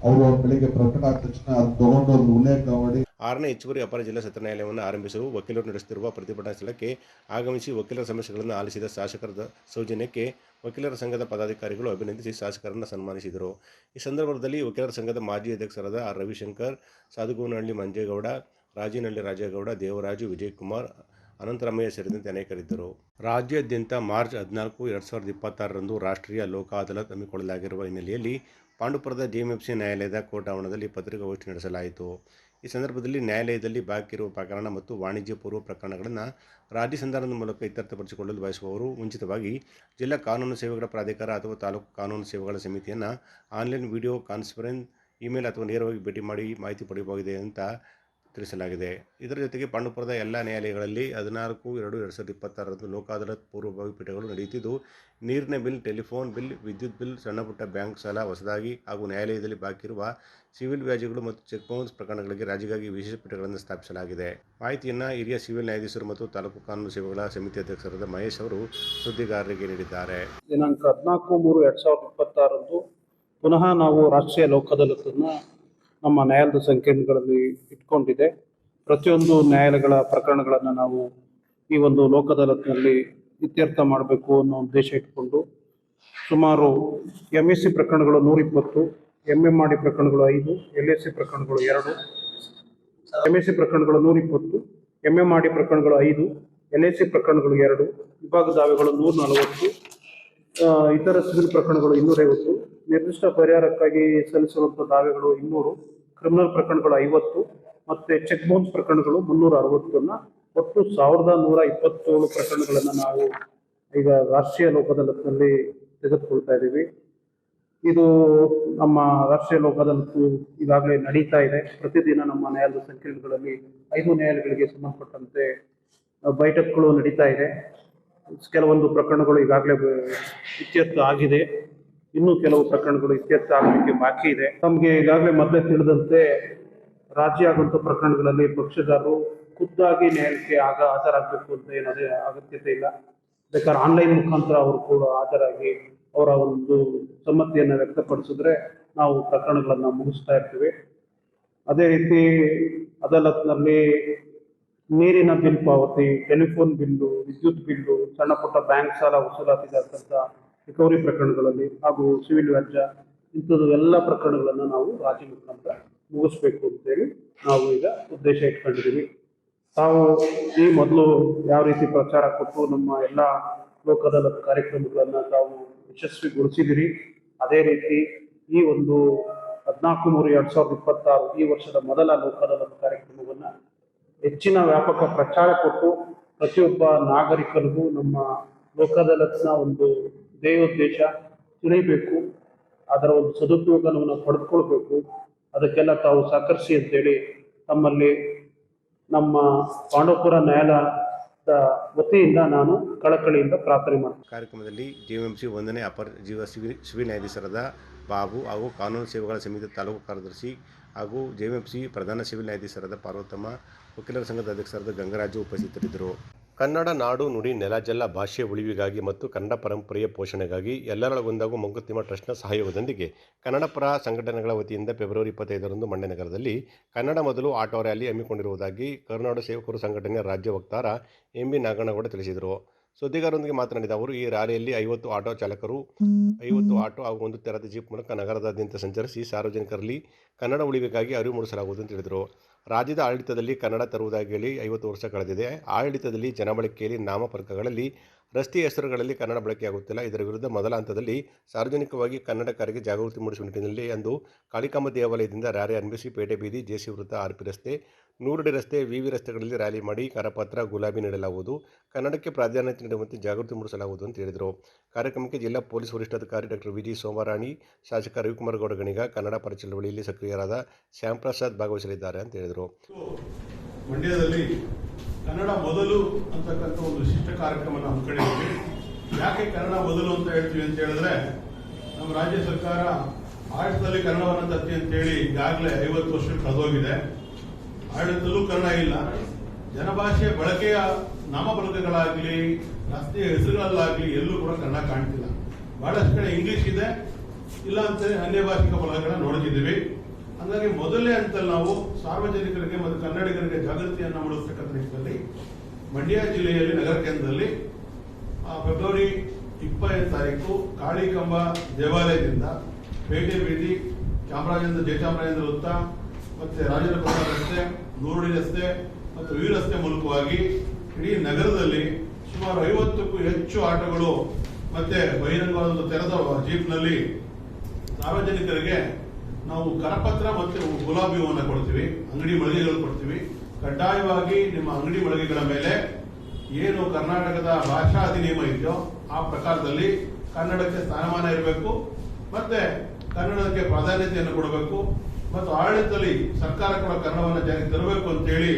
ಅವರು ಬೆಳಿಗ್ಗೆ ಪ್ರಕಟ ಆದ ತಕ್ಷಣ ಅದು ತಗೊಂಡು ಒಂದು ಉಲ್ಲೇಖ ಮಾಡಿ 6ನೇ ಹೆಚ್ಚುವರಿ ಅಪರ ಜಿಲ್ಲಾ ಸತ್ರ ನ್ಯಾಯಾಲಯವನ್ನು ಆರಂಭಿಸಲು ವಕೀಲರು ನಡೆಸುತ್ತಿರುವ ಪ್ರತಿಭಟನಾ ಸ್ಥಳಕ್ಕೆ ಆಗಮಿಸಿ ವಕೀಲರ ಸಮಸ್ಯೆಗಳನ್ನು ಆಲಿಸಿದ ಶಾಸಕರ ಸೌಜನ್ಯಕ್ಕೆ ವಕೀಲರ ಸಂಘದ ಪದಾಧಿಕಾರಿಗಳು ಅಭಿನಂದಿಸಿ ಶಾಸಕರನ್ನು ಸನ್ಮಾನಿಸಿದರು. ಈ ಸಂದರ್ಭದಲ್ಲಿ ವಕೀಲರ ಸಂಘದ ಮಾಜಿ ಅಧ್ಯಕ್ಷರಾದ ಆರ್ ರವಿಶಂಕರ್, ಸಾಧುಗೋನಹಳ್ಳಿ ಮಂಜೇಗೌಡ, ರಾಜಿನಹಳ್ಳಿ ರಾಜೇಗೌಡ, ದೇವರಾಜು, ವಿಜಯಕುಮಾರ್, ಅನಂತರಾಮಯ್ಯ ಸೇರಿದಂತೆ ಅನೇಕರಿದ್ದರು. ರಾಜ್ಯಾದ್ಯಂತ ಮಾರ್ಚ್ 14, 2026ರಂದು ರಾಷ್ಟ್ರೀಯ ಲೋಕ ಅದಾಲತ್ ಹಮ್ಮಿಕೊಳ್ಳಲಾಗಿರುವ ಹಿನ್ನೆಲೆಯಲ್ಲಿ ಪಾಂಡುಪುರದ ಜೆಎಂಎಫ್ಸಿ ನ್ಯಾಯಾಲಯದ ಕೋರ್ಟ್ ಆವರಣದಲ್ಲಿ ಪತ್ರಿಕಾಗೋಷ್ಠಿ ನಡೆಸಲಾಯಿತು. ಈ ಸಂದರ್ಭದಲ್ಲಿ ನ್ಯಾಯಾಲಯದಲ್ಲಿ ಬಾಕಿ ಇರುವ ಪ್ರಕರಣ ಮತ್ತು ವಾಣಿಜ್ಯ ಪೂರ್ವ ಪ್ರಕರಣಗಳನ್ನು ರಾಜ್ಯ ಸಂಧಾನದ ಮೂಲಕ ಇತ್ಯರ್ಥಪಡಿಸಿಕೊಳ್ಳಲು ಬಯಸುವವರು ಮುಂಚಿತವಾಗಿ ಜಿಲ್ಲಾ ಕಾನೂನು ಸೇವೆಗಳ ಪ್ರಾಧಿಕಾರ ಅಥವಾ ತಾಲೂಕು ಕಾನೂನು ಸೇವೆಗಳ ಸಮಿತಿಯನ್ನು ಆನ್ಲೈನ್ ವಿಡಿಯೋ ಕಾನ್ಫರೆನ್ಸ್, ಇಮೇಲ್ ಅಥವಾ ನೇರವಾಗಿ ಭೇಟಿ ಮಾಡಿ ಮಾಹಿತಿ ಪಡೆಯಬಹುದೇ ಅಂತ ತಿಳಿಸಲಾಗಿದೆ. ಇದರ ಜೊತೆಗೆ ಪಾಂಡುಪುರದ ಎಲ್ಲ ನ್ಯಾಯಾಲಯಗಳಲ್ಲಿ 14/2/2026ರಂದು ಲೋಕ ಅದಾಲತ್ ಪೂರ್ವಭಾವಿ ಪೀಠಗಳು ನಡೆಯುತ್ತಿದ್ದು, ನೀರಿನ ಬಿಲ್, ಟೆಲಿಫೋನ್ ಬಿಲ್, ವಿದ್ಯುತ್ ಬಿಲ್, ಸಣ್ಣಪುಟ್ಟ ಬ್ಯಾಂಕ್ ಸಾಲ ಹೊಸದಾಗಿ ಹಾಗೂ ನ್ಯಾಯಾಲಯದಲ್ಲಿ ಬಾಕಿ ಇರುವ ಸಿವಿಲ್ ವ್ಯಾಜ್ಯಗಳು ಮತ್ತು ಚೆಕ್ ಬೌನ್ಸ್ ಪ್ರಕರಣಗಳಿಗೆ ರಾಜಿಗಾಗಿ ವಿಶೇಷ ಪೀಠಗಳನ್ನು ಸ್ಥಾಪಿಸಲಾಗಿದೆ. ಮಾಹಿತಿಯನ್ನು ಹಿರಿಯ ಸಿವಿಲ್ ನ್ಯಾಯಾಧೀಶರು ಮತ್ತು ತಾಲೂಕು ಕಾನೂನು ಸೇವೆಗಳ ಸಮಿತಿ ಅಧ್ಯಕ್ಷರಾದ ಮಹೇಶ್ ಅವರು ಸುದ್ದಿಗಾರರಿಗೆ ನೀಡಿದ್ದಾರೆ. ದಿನಾಂಕ 14/3/2026ರಂದು ಪುನಃ ನಾವು ರಾಷ್ಟ್ರೀಯ ಲೋಕ ಅದಾಲತನ್ನು ನಮ್ಮ ನ್ಯಾಯಾಲಯದ ಸಂಕೀರ್ಣಗಳಲ್ಲಿ ಇಟ್ಕೊಂಡಿದೆ. ಪ್ರತಿಯೊಂದು ನ್ಯಾಯಾಲಯಗಳ ಪ್ರಕರಣಗಳನ್ನು ನಾವು ಈ ಒಂದು ಲೋಕ ಅದಾಲತ್ನಲ್ಲಿ ಇತ್ಯರ್ಥ ಮಾಡಬೇಕು ಅನ್ನೋ ಉದ್ದೇಶ ಇಟ್ಕೊಂಡು ಸುಮಾರು MSc ಪ್ರಕರಣಗಳು 120, MMRD ಪ್ರಕರಣಗಳು 5, LSC ಪ್ರಕರಣಗಳು 2, MSc ಪ್ರಕರಣಗಳು 120, MMRD ಪ್ರಕರಣಗಳು 5, LSC ಪ್ರಕರಣಗಳು 2, ವಿಭಾಗ ದಾವೆಗಳು 140, ಇತರ ಸಿವಿಲ್ ಪ್ರಕರಣಗಳು 250, ನಿರ್ದಿಷ್ಟ ಪರಿಹಾರಕ್ಕಾಗಿ ಸಲ್ಲಿಸುವಂಥ ದಾವೆಗಳು 200, ಕ್ರಿಮಿನಲ್ ಪ್ರಕರಣಗಳು 50 ಮತ್ತು ಚೆಕ್ ಬೌನ್ಸ್ ಪ್ರಕರಣಗಳು 360, ಒಟ್ಟು 1127 ಪ್ರಕರಣಗಳನ್ನು ನಾವು ಈಗ ರಾಷ್ಟ್ರೀಯ ಲೋಕ ಅದಾಲತ್ನಲ್ಲಿ ತೆಗೆದುಕೊಳ್ತಾ ಇದ್ದೀವಿ. ಇದು ನಮ್ಮ ರಾಷ್ಟ್ರೀಯ ಲೋಕ ಅದಾಲತ್ತು ಈಗಾಗಲೇ ನಡೀತಾ ಇದೆ. ಪ್ರತಿದಿನ ನಮ್ಮ ನ್ಯಾಯಾಲಯದ ಸಂಕೀರ್ಣಗಳಲ್ಲಿ 5 ನ್ಯಾಯಾಲಯಗಳಿಗೆ ಸಂಬಂಧಪಟ್ಟಂತೆ ಬೈಠಕ್ಗಳು ನಡೀತಾ ಇದೆ. ಕೆಲವೊಂದು ಪ್ರಕರಣಗಳು ಈಗಾಗಲೇ ಇತ್ಯರ್ಥ ಆಗಿದೆ, ಇನ್ನೂ ಕೆಲವು ಪ್ರಕರಣಗಳು ಇತ್ಯರ್ಥ ಆಗಲಿಕ್ಕೆ ಬಾಕಿ ಇದೆ. ನಮಗೆ ಈಗಾಗಲೇ ಮೊದಲೇ ತಿಳಿದಂತೆ ರಾಜಿ ಆಗುವಂಥ ಪ್ರಕರಣಗಳಲ್ಲಿ ಪಕ್ಷಗಾರರು ಖುದ್ದಾಗಿ ನ್ಯಾಯಾಲಯಕ್ಕೆ ಹಾಜರಾಗಬೇಕು ಅಂತ ಏನಾದರೂ ಅಗತ್ಯತೆ ಇಲ್ಲ. ಬೇಕಾದ್ರೆ ಆನ್ಲೈನ್ ಮುಖಾಂತರ ಅವರು ಕೂಡ ಹಾಜರಾಗಿ ಅವರ ಒಂದು ಸಮ್ಮತಿಯನ್ನು ವ್ಯಕ್ತಪಡಿಸಿದ್ರೆ ನಾವು ಪ್ರಕರಣಗಳನ್ನು ಮುಗಿಸ್ತಾ ಇರ್ತೀವಿ. ಅದೇ ರೀತಿ ಅದಾಲತ್ನಲ್ಲಿ ನೀರಿನ ಬಿಲ್ ಪಾವತಿ, ಟೆಲಿಫೋನ್ ಬಿಲ್ಲು, ವಿದ್ಯುತ್ ಬಿಲ್ಲು, ಸಣ್ಣ ಪುಟ್ಟ ಬ್ಯಾಂಕ್ ಸಾಲ ವಸೂಲಾತಿದಾದಂಥ ರಿಕವರಿ ಪ್ರಕರಣಗಳಲ್ಲಿ ಹಾಗೂ ಸಿವಿಲ್ ವ್ಯಾಜ್ಯ ಇಂಥದ್ದು ಎಲ್ಲ ಪ್ರಕರಣಗಳನ್ನು ನಾವು ರಾಜಿ ಮುಖಾಂತರ ಮುಗಿಸ್ಬೇಕು ಅಂತೇಳಿ ನಾವು ಈಗ ಉದ್ದೇಶ ಇಟ್ಕೊಂಡಿದ್ದೀವಿ. ತಾವು ಈ ಮೊದಲು ಯಾವ ರೀತಿ ಪ್ರಚಾರ ಕೊಟ್ಟು ನಮ್ಮ ಎಲ್ಲ ಲೋಕ ಅದಾಲತ್ ಕಾರ್ಯಕ್ರಮಗಳನ್ನು ತಾವು ಯಶಸ್ವಿಗೊಳಿಸಿದಿರಿ, ಅದೇ ರೀತಿ ಈ ಒಂದು 14/3/2026 ಈ ವರ್ಷದ ಮೊದಲ ಲೋಕ ಅದಾಲತ್ ಕಾರ್ಯಕ್ರಮವನ್ನು ಹೆಚ್ಚಿನ ವ್ಯಾಪಕ ಪ್ರಚಾರ ಕೊಟ್ಟು ಪ್ರತಿಯೊಬ್ಬ ನಾಗರಿಕರಿಗೂ ನಮ್ಮ ಲೋಕ ಅದಾಲತ್ನ ಒಂದು ಧ್ಯೇಯೋದ್ದೇಶ ತಿಳಿಬೇಕು, ಅದರ ಒಂದು ಸದುಪಯೋಗವನ್ನು ಪಡೆದುಕೊಳ್ಬೇಕು. ಅದಕ್ಕೆಲ್ಲ ತಾವು ಸಹಕರಿಸಿ ಅಂತೇಳಿ ತಮ್ಮಲ್ಲಿ ನಮ್ಮ ಪಾಂಡವಪುರ ನ್ಯಾಯಾಲಯದ ವತಿಯಿಂದ ನಾನು ಕಳಕಳಿಯಿಂದ ಪ್ರಾರ್ಥನೆ ಮಾಡ್ತೀನಿ. ಕಾರ್ಯಕ್ರಮದಲ್ಲಿ ಜೆಎಂಸಿ 1ನೇ ಅಪರ ಸಿವಿಲ್ ನ್ಯಾಯಾಧೀಶರಾದ ಬಾಬು ಹಾಗೂ ಕಾನೂನು ಸೇವೆಗಳ ಸಮಿತಿ ತಾಲೂಕು ಕಾರ್ಯದರ್ಶಿ ಹಾಗೂ ಜೆಎಂಸಿ ಪ್ರಧಾನ ಸಿವಿಲ್ ನ್ಯಾಯಾಧೀಶರಾದ ಪಾರ್ವತಮ್ಮ, ವಕೀಲರ ಸಂಘದ ಅಧ್ಯಕ್ಷರಾದ ಗಂಗರಾಜು ಉಪಸ್ಥಿತರಿದ್ದರು. ಕನ್ನಡ ನಾಡು ನುಡಿ ನೆಲ ಜಲ ಭಾಷೆ ಉಳಿವಿಗಾಗಿ ಮತ್ತು ಕನ್ನಡ ಪರಂಪರೆಯ ಪೋಷಣೆಗಾಗಿ ಎಲ್ಲರೊಳಗೊಂದಾಗುವ ಮಂಕುತಿಮ್ಮ ಟ್ರಸ್ಟ್ನ ಸಹಯೋಗದೊಂದಿಗೆ ಕನ್ನಡಪರ ಸಂಘಟನೆಗಳ ವತಿಯಿಂದ ಫೆಬ್ರವರಿ 25ರಂದು ಮಂಡ್ಯ ನಗರದಲ್ಲಿ ಕನ್ನಡ ಮೊದಲು ಆಟೋ ರ್ಯಾಲಿ ಹಮ್ಮಿಕೊಂಡಿರುವುದಾಗಿ ಕರುನಾಡು ಸೇವಕರು ಸಂಘಟನೆಯ ರಾಜ್ಯ ವಕ್ತಾರ ಎಂ.ಬಿ. ನಾಗಣ್ಣಗೌಡ ತಿಳಿಸಿದರು. ಸುದ್ದಿಗಾರರೊಂದಿಗೆ ಮಾತನಾಡಿದ ಅವರು, ಈ ರ್ಯಾಲಿಯಲ್ಲಿ 50 ಆಟೋ ಚಾಲಕರು 50 ಆಟೋ ಹಾಗೂ ಒಂದು ತೆರೆದ ಜೀಪ್ ಮೂಲಕ ನಗರದಾದ್ಯಂತ ಸಂಚರಿಸಿ ಸಾರ್ವಜನಿಕರಲ್ಲಿ ಕನ್ನಡ ಉಳಿವಿಗಾಗಿ ಅರಿವು ಮೂಡಿಸಲಾಗುವುದು ಎಂದು ಹೇಳಿದರು. ರಾಜ್ಯದ ಆಡಳಿತದಲ್ಲಿ ಕನ್ನಡ ತರುವುದಾಗಿ ಹೇಳಿ 50 ವರ್ಷ ಕಳೆದಿದೆ. ಆಡಳಿತದಲ್ಲಿ ಜನಬಳಕೆಯಲ್ಲಿ ನಾಮಫಲಕಗಳಲ್ಲಿ ರಸ್ತೆ ಹೆಸರುಗಳಲ್ಲಿ ಕನ್ನಡ ಬಳಕೆಯಾಗುತ್ತಿಲ್ಲ. ಇದರ ವಿರುದ್ಧ ಮೊದಲ ಹಂತದಲ್ಲಿ ಸಾರ್ವಜನಿಕವಾಗಿ ಕನ್ನಡಕಾರರಿಗೆ ಜಾಗೃತಿ ಮೂಡಿಸುವ ನಿಟ್ಟಿನಲ್ಲಿ ಅಂದು ಕಾಳಿಕಾಂಬ ದೇವಾಲಯದಿಂದ ರ್ಯಾಲಿ ಆರಂಭಿಸಿ ಪೇಟೆ ಬೀದಿ, ಜೆಸಿ ವೃತ್ತ, ಆರ್ಪಿ ರಸ್ತೆ, ನೂರಡಿ ರಸ್ತೆ, ವಿವಿ ರಸ್ತೆಗಳಲ್ಲಿ ರ್ಯಾಲಿ ಮಾಡಿ ಕರಪತ್ರ, ಗುಲಾಬಿ ನೀಡಲಾಗುವುದು. ಕನ್ನಡಕ್ಕೆ ಪ್ರಾಧಾನ್ಯತೆ ನೀಡುವಂತೆ ಜಾಗೃತಿ ಮೂಡಿಸಲಾಗುವುದು ಅಂತ ಹೇಳಿದರು. ಕಾರ್ಯಕ್ರಮಕ್ಕೆ ಜಿಲ್ಲಾ ಪೊಲೀಸ್ ವರಿಷ್ಠಾಧಿಕಾರಿ ಡಾಕ್ಟರ್ ವಿ.ಜಿ. ಸೋಮರಾಣಿ, ಶಾಸಕ ರವಿಕುಮಾರ್ ಗೌಡ ಗಣಿಗ, ಕನ್ನಡ ಪರ ಚಳವಳಿಯಲ್ಲಿ ಸಕ್ರಿಯರಾದ ಶ್ಯಾಮ್ ಪ್ರಸಾದ್ ಭಾಗವಹಿಸಲಿದ್ದಾರೆ ಅಂತ ಹೇಳಿದರು. ಮಂಡ್ಯದಲ್ಲಿ ಕನ್ನಡ ಮೊದಲು ಅಂತಕ್ಕಂಥ ಒಂದು ವಿಶಿಷ್ಟ ಕಾರ್ಯಕ್ರಮವನ್ನು ಹಮ್ಮಿಕೊಂಡಿದ್ದೀವಿ. ಯಾಕೆ ಕನ್ನಡ ಮೊದಲು ಅಂತ ಹೇಳ್ತೀವಿ ಅಂತ ಹೇಳಿದ್ರೆ, ನಮ್ಮ ರಾಜ್ಯ ಸರ್ಕಾರ ಆಡಳಿತದಲ್ಲಿ ಕನ್ನಡವನ್ನು ತತ್ತಿ ಅಂತೇಳಿ ಈಗಾಗಲೇ 50 ವರ್ಷ ಕಳೆದೋಗಿದೆ. ಆಡಳಿತದಲ್ಲೂ ಕನ್ನಡ ಇಲ್ಲ. ಜನಭಾಷೆ ಬಳಕೆಯ ನಾಮಫಲಕಗಳಾಗಲಿ, ರಸ್ತೆಯ ಹೆಸರುಗಳಲ್ಲಾಗಲಿ ಎಲ್ಲೂ ಕೂಡ ಕನ್ನಡ ಕಾಣ್ತಿಲ್ಲ. ಬಹಳಷ್ಟು ಕಡೆ ಇಂಗ್ಲಿಷ್ ಇದೆ, ಇಲ್ಲ ಅಂತೇಳಿ ಅನ್ಯ ಭಾಷಿಕ ಫಲಕಗಳನ್ನ ನೋಡ್ತಿದ್ದೀವಿ. ಹಾಗಾಗಿ ಮೊದಲನೇ ಹಂತದಲ್ಲಿ ನಾವು ಸಾರ್ವಜನಿಕರಿಗೆ ಮತ್ತು ಕನ್ನಡಿಗರಿಗೆ ಜಾಗೃತಿಯನ್ನು ಮೂಡಿಸತಕ್ಕಂಥ ನಿಟ್ಟಿನಲ್ಲಿ ಮಂಡ್ಯ ಜಿಲ್ಲೆಯಲ್ಲಿ ನಗರ ಕೇಂದ್ರದಲ್ಲಿ ಫೆಬ್ರವರಿ 20ನೇ ತಾರೀಕು ಕಾಳಿಕಾಂಬ ದೇವಾಲಯದಿಂದ ಪೇಟೆ ಬೀದಿ, ಜಯಚಾಮರಾಜೇಂದ್ರ ವೃತ್ತ, ಮತ್ತೆ ರಾಜೇಂದ್ರ ಪ್ರಸಾದ್ ರಸ್ತೆ, ನೂರಡಿ ರಸ್ತೆ ಮತ್ತು ವಿ ರಸ್ತೆ ಮೂಲಕವಾಗಿ ಇಡೀ ನಗರದಲ್ಲಿ ಸುಮಾರು 50ಕ್ಕೂ ಹೆಚ್ಚು ಆಟೋಗಳು ಮತ್ತೆ ಬಹಿರಂಗವಾದ ತೆರೆದ ಜೀಪ್ನಲ್ಲಿ ಸಾರ್ವಜನಿಕರಿಗೆ ನಾವು ಕರಪತ್ರ ಮತ್ತು ಗುಲಾಬಿ ಹೂವನ್ನು ಕೊಡ್ತೀವಿ, ಅಂಗಡಿ ಮಳಿಗೆಗಳು ಕೊಡ್ತೀವಿ. ಕಡ್ಡಾಯವಾಗಿ ನಿಮ್ಮ ಅಂಗಡಿ ಮಳಿಗೆಗಳ ಮೇಲೆ ಏನು ಕರ್ನಾಟಕದ ಭಾಷಾ ಅಧಿನಿಯಮ ಇದೆಯೋ ಆ ಪ್ರಕಾರದಲ್ಲಿ ಕನ್ನಡಕ್ಕೆ ಸ್ಥಾನಮಾನ ಇರಬೇಕು, ಮತ್ತೆ ಕನ್ನಡಕ್ಕೆ ಪ್ರಾಧಾನ್ಯತೆಯನ್ನು ಕೊಡಬೇಕು, ಮತ್ತು ಆಡಳಿತದಲ್ಲಿ ಸರ್ಕಾರ ಕೂಡ ಕನ್ನಡವನ್ನು ಜಾರಿಗೆ ತರಬೇಕು ಅಂತೇಳಿ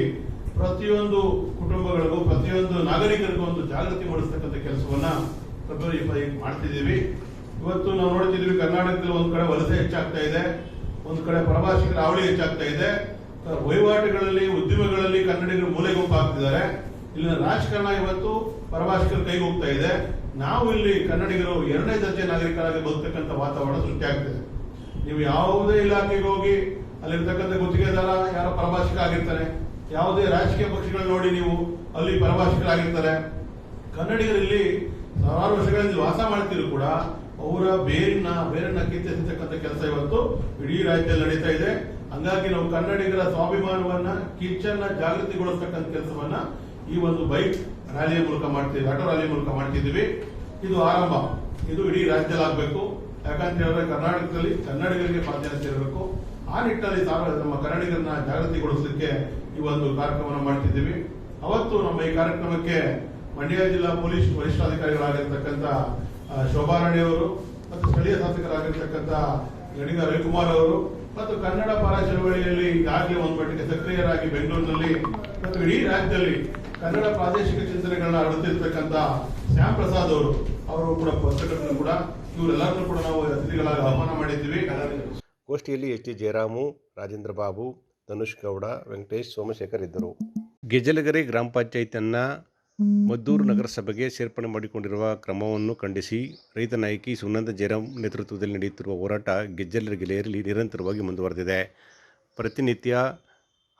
ಪ್ರತಿಯೊಂದು ಕುಟುಂಬಗಳಿಗೂ, ಪ್ರತಿಯೊಂದು ನಾಗರಿಕರಿಗೂ ಒಂದು ಜಾಗೃತಿ ಮೂಡಿಸ್ತಕ್ಕಂಥ ಕೆಲಸವನ್ನ ಫೆಬ್ರವರಿ 25 ಮಾಡ್ತಿದ್ದೀವಿ. ಇವತ್ತು ನಾವು ನೋಡ್ತಿದ್ದೀವಿ, ಕರ್ನಾಟಕದಲ್ಲಿ ಒಂದು ಕಡೆ ವಲಸೆ ಹೆಚ್ಚಾಗ್ತಾ ಇದೆ, ಒಂದು ಕಡೆ ಪ್ರವಾಸಿಗರ ಹಾವಳಿ ಹೆಚ್ಚಾಗ್ತಾ ಇದೆ. ವಹಿವಾಟುಗಳಲ್ಲಿ, ಉದ್ಯಮಗಳಲ್ಲಿ ಕನ್ನಡಿಗರು ಮೂಲೆ ಗುಂಪು ಆಗ್ತಿದ್ದಾರೆ. ಇಲ್ಲಿನ ರಾಜಕಾರಣ ಇವತ್ತು ಪ್ರವಾಸಿಗರ ಕೈಗೆ ಹೋಗ್ತಾ ಇದೆ. ನಾವು ಇಲ್ಲಿ ಕನ್ನಡಿಗರು 2ನೇ ದರ್ಜೆ ನಾಗರಿಕರಾಗಿ ಬದುಕತಕ್ಕಂಥ ವಾತಾವರಣ ಸೃಷ್ಟಿಯಾಗ್ತಿದೆ. ನೀವು ಯಾವುದೇ ಇಲಾಖೆಗೆ ಹೋಗಿ ಅಲ್ಲಿರ್ತಕ್ಕಂಥ ಗುತ್ತಿಗೆದಾರ ಯಾರೋ ಪ್ರವಾಸಿಗ ಆಗಿರ್ತಾರೆ, ಯಾವುದೇ ರಾಜಕೀಯ ಪಕ್ಷಗಳನ್ನ ನೋಡಿ ನೀವು ಅಲ್ಲಿ ಪ್ರವಾಸಿಗರಾಗಿರ್ತಾರೆ. ಕನ್ನಡಿಗರಲ್ಲಿ ಸಾವಿರಾರು ವರ್ಷಗಳಿಂದ ವಾಸ ಮಾಡ್ತಿದ್ರು ಕೂಡ ಅವರ ಬೇರನ್ನ ಕಿತ್ತಿರ್ತಕ್ಕಂಥ ಕೆಲಸ ಇವತ್ತು ಇಡೀ ರಾಜ್ಯದಲ್ಲಿ ನಡೀತಾ ಇದೆ. ಹಂಗಾಗಿ ನಾವು ಕನ್ನಡಿಗರ ಸ್ವಾಭಿಮಾನವನ್ನ, ಕಿಚ್ಚನ್ನ ಜಾಗೃತಿಗೊಳಿಸ್ತಕ್ಕಂಥ ಕೆಲಸವನ್ನ ಈ ಒಂದು ಬೈಕ್ ರ್ಯಾಲಿಯ ಮೂಲಕ ಮಾಡ್ತಿದ್ದೀವಿ, ಆಟೋ ರ್ಯಾಲಿ ಮೂಲಕ ಮಾಡ್ತಿದ್ದೀವಿ. ಇದು ಆರಂಭ, ಇದು ಇಡೀ ರಾಜ್ಯದಲ್ಲಿ ಆಗ್ಬೇಕು. ಯಾಕಂತ ಹೇಳಿದ್ರೆ ಕರ್ನಾಟಕದಲ್ಲಿ ಕನ್ನಡಿಗರಿಗೆ ಪ್ರಾಧಾನ್ಯತೆ ಇರಬೇಕು. ಆ ನಿಟ್ಟಿನಲ್ಲಿ ನಮ್ಮ ಕನ್ನಡಿಗರನ್ನ ಜಾಗೃತಿಗೊಳಿಸಲಿಕ್ಕೆ ಈ ಒಂದು ಕಾರ್ಯಕ್ರಮವನ್ನು ಮಾಡ್ತಿದ್ದೀವಿ. ಅವತ್ತು ನಮ್ಮ ಈ ಕಾರ್ಯಕ್ರಮಕ್ಕೆ ಮಂಡ್ಯ ಜಿಲ್ಲಾ ಪೊಲೀಸ್ ವರಿಷ್ಠಾಧಿಕಾರಿಗಳಾಗಿರ್ತಕ್ಕಂಥ ಶೋಭಾರಾಣಿ ಅವರು ಮತ್ತು ಸ್ಥಳೀಯ ಶಾಸಕರಾಗಿರ್ತಕ್ಕಂಥ ಗಣಿಗ ರವಿಕುಮಾರ್ ಅವರು ಮತ್ತು ಕನ್ನಡ ಪರ ಚಳವಳಿಯಲ್ಲಿ ಈಗಾಗಲೇ ಒಂದು ಮಟ್ಟಿಗೆ ಸಕ್ರಿಯರಾಗಿ ಬೆಂಗಳೂರಿನಲ್ಲಿ ಮತ್ತು ಇಡೀ ರಾಜ್ಯದಲ್ಲಿ ಕನ್ನಡ ಪ್ರಾದೇಶಿಕ ಚಿಂತನೆಗಳನ್ನ ಹರಡುತ್ತಿರ್ತಕ್ಕಂಥ ಶ್ಯಾಮ್ ಪ್ರಸಾದ್ ಅವರು ಕೂಡ ಪತ್ರಕರ್ತರು ಕೂಡ, ಇವರೆಲ್ಲರನ್ನೂ ಕೂಡ ನಾವು ಅತಿಥಿಗಳಾಗಿ ಆಹ್ವಾನ ಮಾಡಿದ್ದೀವಿ. ಗೋಷ್ಠಿಯಲ್ಲಿ ಎಚ್ ಟಿ ಜಯರಾಮು, ರಾಜೇಂದ್ರ ಬಾಬು, ಧನುಷ್ ಗೌಡ, ವೆಂಕಟೇಶ್, ಸೋಮಶೇಖರ್ ಇದ್ದರು. ಗೆಜಲಗೆರೆ ಗ್ರಾಮ ಪಂಚಾಯತಿಯನ್ನು ಮದ್ದೂರು ನಗರಸಭೆಗೆ ಸೇರ್ಪಡೆ ಮಾಡಿಕೊಂಡಿರುವ ಕ್ರಮವನ್ನು ಖಂಡಿಸಿ ರೈತ ನಾಯಕಿ ಸುನಂದ ಜಯರಾಮ್ ನೇತೃತ್ವದಲ್ಲಿ ನಡೆಯುತ್ತಿರುವ ಹೋರಾಟ ಗೆಜಲಗೆರೆಯಲ್ಲಿ ನಿರಂತರವಾಗಿ ಮುಂದುವರೆದಿದೆ. ಪ್ರತಿನಿತ್ಯ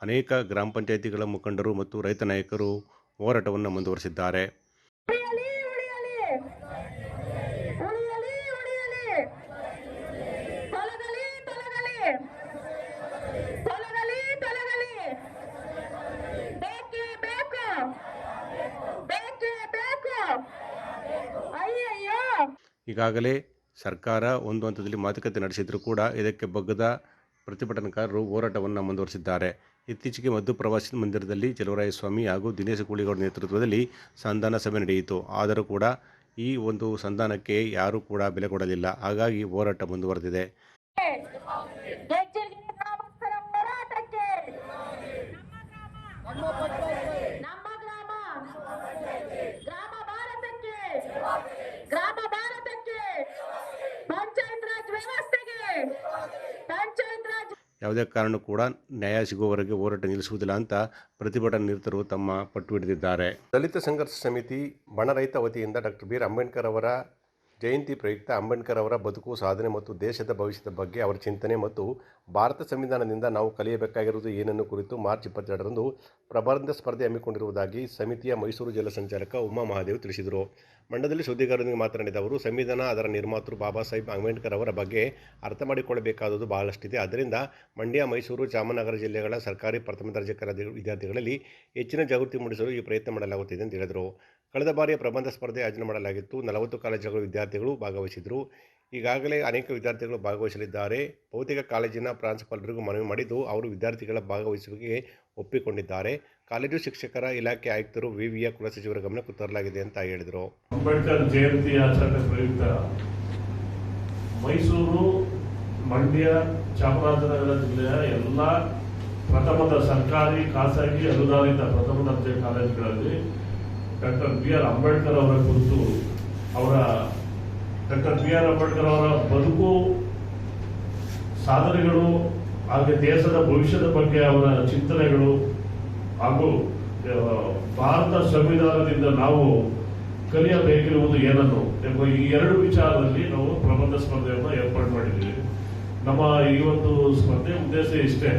ಅನೇಕ ಗ್ರಾಮ ಪಂಚಾಯತಿಗಳ ಮುಖಂಡರು ಮತ್ತು ರೈತ ನಾಯಕರು ಹೋರಾಟವನ್ನು ಮುಂದುವರೆಸಿದ್ದಾರೆ. ಈಗಾಗಲೇ ಸರ್ಕಾರ ಒಂದು ಹಂತದಲ್ಲಿ ಮಾತುಕತೆ ನಡೆಸಿದರೂ ಕೂಡ ಇದಕ್ಕೆ ಬಗ್ಗದ ಪ್ರತಿಭಟನಾಕಾರರು ಹೋರಾಟವನ್ನು ಮುಂದುವರೆಸಿದ್ದಾರೆ. ಇತ್ತೀಚೆಗೆ ಮದ್ದು ಪ್ರವಾಸಿ ಮಂದಿರದಲ್ಲಿ ಚಲುವರಾಯಸ್ವಾಮಿ ಹಾಗೂ ದಿನೇಶ ಕೂಳಿಗೌಡ ನೇತೃತ್ವದಲ್ಲಿ ಸಂಧಾನ ಸಭೆ ನಡೆಯಿತು. ಆದರೂ ಕೂಡ ಈ ಒಂದು ಸಂಧಾನಕ್ಕೆ ಯಾರೂ ಕೂಡ ಬೆಲೆ ಕೊಡಲಿಲ್ಲ. ಹಾಗಾಗಿ ಹೋರಾಟ ಮುಂದುವರೆದಿದೆ. ಯಾವುದೇ ಕಾರಣ ಕೂಡ ನ್ಯಾಯ ಸಿಗುವವರೆಗೆ ಹೋರಾಟ ನಿಲ್ಲಿಸುವುದಿಲ್ಲ ಅಂತ ಪ್ರತಿಭಟನಾ ನಿರತರು ತಮ್ಮ ಪಟ್ಟು ಹಿಡಿದಿದ್ದಾರೆ. ದಲಿತ ಸಂಘರ್ಷ ಸಮಿತಿ ಬಣ ರೈತ ವತಿಯಿಂದ ಡಾಕ್ಟರ್ ಬಿ ಆರ್ ಅಂಬೇಡ್ಕರ್ ಅವರ ಜಯಂತಿ ಪ್ರಯುಕ್ತ ಅಂಬೇಡ್ಕರ್ ಅವರ ಬದುಕು, ಸಾಧನೆ ಮತ್ತು ದೇಶದ ಭವಿಷ್ಯದ ಬಗ್ಗೆ ಅವರ ಚಿಂತನೆ ಮತ್ತು ಭಾರತ ಸಂವಿಧಾನದಿಂದ ನಾವು ಕಲಿಯಬೇಕಾಗಿರುವುದು ಏನನ್ನು ಕುರಿತು ಮಾರ್ಚ್ 22ರಂದು ಪ್ರಬಂಧ ಸ್ಪರ್ಧೆ ಹಮ್ಮಿಕೊಂಡಿರುವುದಾಗಿ ಸಮಿತಿಯ ಮೈಸೂರು ಜಿಲ್ಲಾ ಸಂಚಾಲಕ ಉಮಾ ಮಹಾದೇವ್ ತಿಳಿಸಿದರು. ಮಂಡ್ಯದಲ್ಲಿ ಸುದ್ದಿಗಾರರೊಂದಿಗೆ ಮಾತನಾಡಿದ ಅವರು, ಸಂವಿಧಾನ, ಅದರ ನಿರ್ಮಾತೃ ಬಾಬಾ ಸಾಹೇಬ್ ಅಂಬೇಡ್ಕರ್ ಅವರ ಬಗ್ಗೆ ಅರ್ಥ ಮಾಡಿಕೊಳ್ಳಬೇಕಾದುದು ಬಹಳಷ್ಟಿದೆ. ಆದ್ದರಿಂದ ಮಂಡ್ಯ, ಮೈಸೂರು, ಚಾಮರಾಜನಗರ ಜಿಲ್ಲೆಗಳ ಸರ್ಕಾರಿ ಪ್ರಥಮ ದರ್ಜೆ ವಿದ್ಯಾರ್ಥಿಗಳಲ್ಲಿ ಹೆಚ್ಚಿನ ಜಾಗೃತಿ ಮೂಡಿಸಲು ಈ ಪ್ರಯತ್ನ ಮಾಡಲಾಗುತ್ತಿದೆ ಎಂದು ಹೇಳಿದರು. ಕಳೆದ ಬಾರಿಯ ಪ್ರಬಂಧ ಸ್ಪರ್ಧೆ ಆಯೋಜನೆ ಮಾಡಲಾಗಿತ್ತು. 40 ಕಾಲೇಜುಗಳ ವಿದ್ಯಾರ್ಥಿಗಳು ಭಾಗವಹಿಸಿದರು. ಈಗಾಗಲೇ ಅನೇಕ ವಿದ್ಯಾರ್ಥಿಗಳು ಭಾಗವಹಿಸಲಿದ್ದಾರೆ. ಬಹುತೇಕ ಕಾಲೇಜಿನ ಪ್ರಾಂಶುಪಾಲರಿಗೂ ಮನವಿ ಮಾಡಿದ್ದು ಅವರು ವಿದ್ಯಾರ್ಥಿಗಳ ಭಾಗವಹಿಸುವಿಕೆಗೆ ಒಪ್ಪಿಕೊಂಡಿದ್ದಾರೆ. ಕಾಲೇಜು ಶಿಕ್ಷಕರ ಇಲಾಖೆ ಆಯುಕ್ತರು, ವಿವಿಯ ಕುಲಸಚಿವರ ಗಮನಕ್ಕೆ ತರಲಾಗಿದೆ ಅಂತ ಹೇಳಿದರು. ಅಂಬೇಡ್ಕರ್ ಜಯಂತಿ ಆಚರಣೆ ಪ್ರಯುಕ್ತ ಮೈಸೂರು, ಮಂಡ್ಯ, ಚಾಮರಾಜನಗರ ಜಿಲ್ಲೆಯ ಎಲ್ಲ ಪ್ರಥಮದ ಸರ್ಕಾರಿ, ಖಾಸಗಿ, ಅನುದಾನಿತ ಪ್ರಥಮ ದರ್ಜೆ ಕಾಲೇಜುಗಳಲ್ಲಿ ಡಾಕ್ಟರ್ ಬಿ ಆರ್ ಅಂಬೇಡ್ಕರ್ ಅವರ ಕುರಿತು ಡಾಕ್ಟರ್ ಬಿ ಆರ್ ಅಂಬೇಡ್ಕರ್ ಅವರ ಬದುಕು, ಸಾಧನೆಗಳು ಹಾಗೆ ದೇಶದ ಭವಿಷ್ಯದ ಬಗ್ಗೆ ಅವರ ಚಿಂತನೆಗಳು ಹಾಗೂ ಭಾರತ ಸಂವಿಧಾನದಿಂದ ನಾವು ಕಲಿಯಬೇಕಿರುವುದು ಏನನ್ನು ಎಂಬ ಈ 2 ವಿಚಾರದಲ್ಲಿ ನಾವು ಪ್ರಬಂಧ ಸ್ಪರ್ಧೆಯನ್ನು ಏರ್ಪಾಡು ಮಾಡಿದ್ದೀವಿ. ನಮ್ಮ ಈ ಒಂದು ಸ್ಪರ್ಧೆ ಉದ್ದೇಶ ಇಷ್ಟೇ.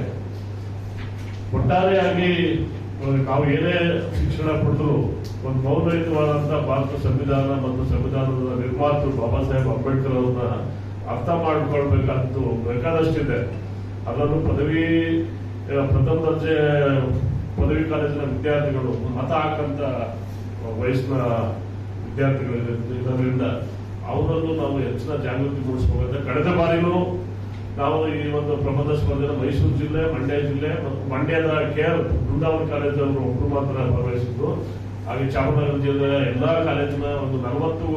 ಒಟ್ಟಾರೆಯಾಗಿ ನಾವು ಏನೇ ಶಿಕ್ಷಣ ಪಡೆದ್ರು ಒಂದು ಮೌಲ್ಯಯುತವಾದಂತಹ ಭಾರತ ಸಂವಿಧಾನ ಮತ್ತು ಸಂವಿಧಾನದ ನಿರ್ಮಾತೃ ಬಾಬಾ ಸಾಹೇಬ್ ಅಂಬೇಡ್ಕರ್ ಅವ್ರನ್ನ ಅರ್ಥ ಮಾಡಿಕೊಳ್ಬೇಕಾದ್ದು ಬೇಕಾದಷ್ಟಿದೆ. ಅದನ್ನು ಪ್ರಥಮ ದರ್ಜೆ ಪದವಿ ಕಾಲೇಜಿನ ವಿದ್ಯಾರ್ಥಿಗಳು, ಮತ ಹಾಕಂತ ವಯಸ್ಸಿನ ವಿದ್ಯಾರ್ಥಿಗಳಿರೋದ್ರಿಂದ ಅವರನ್ನು ನಾವು ಹೆಚ್ಚಿನ ಜಾಗೃತಿ ಮೂಡಿಸಬೇಕಾಗುತ್ತೆ. ಕಳೆದ ಬಾರಿನೂ ನಾವು ಈ ಒಂದು ಪ್ರಬಂಧ ಸ್ಪರ್ಧೆನ ಮೈಸೂರು ಜಿಲ್ಲೆ, ಮಂಡ್ಯ ಜಿಲ್ಲೆ ಮತ್ತು ಮಂಡ್ಯದ KR ಬೃಂದಾವನ ಕಾಲೇಜವರು ಒಬ್ಬರು ಮಾತ್ರ ಭಾಗವಹಿಸಿದ್ರು. ಹಾಗೆ ಚಾಮರಾಜನಗರ ಜಿಲ್ಲೆಯ ಎಲ್ಲಾ ಕಾಲೇಜಿನ ಒಂದು 40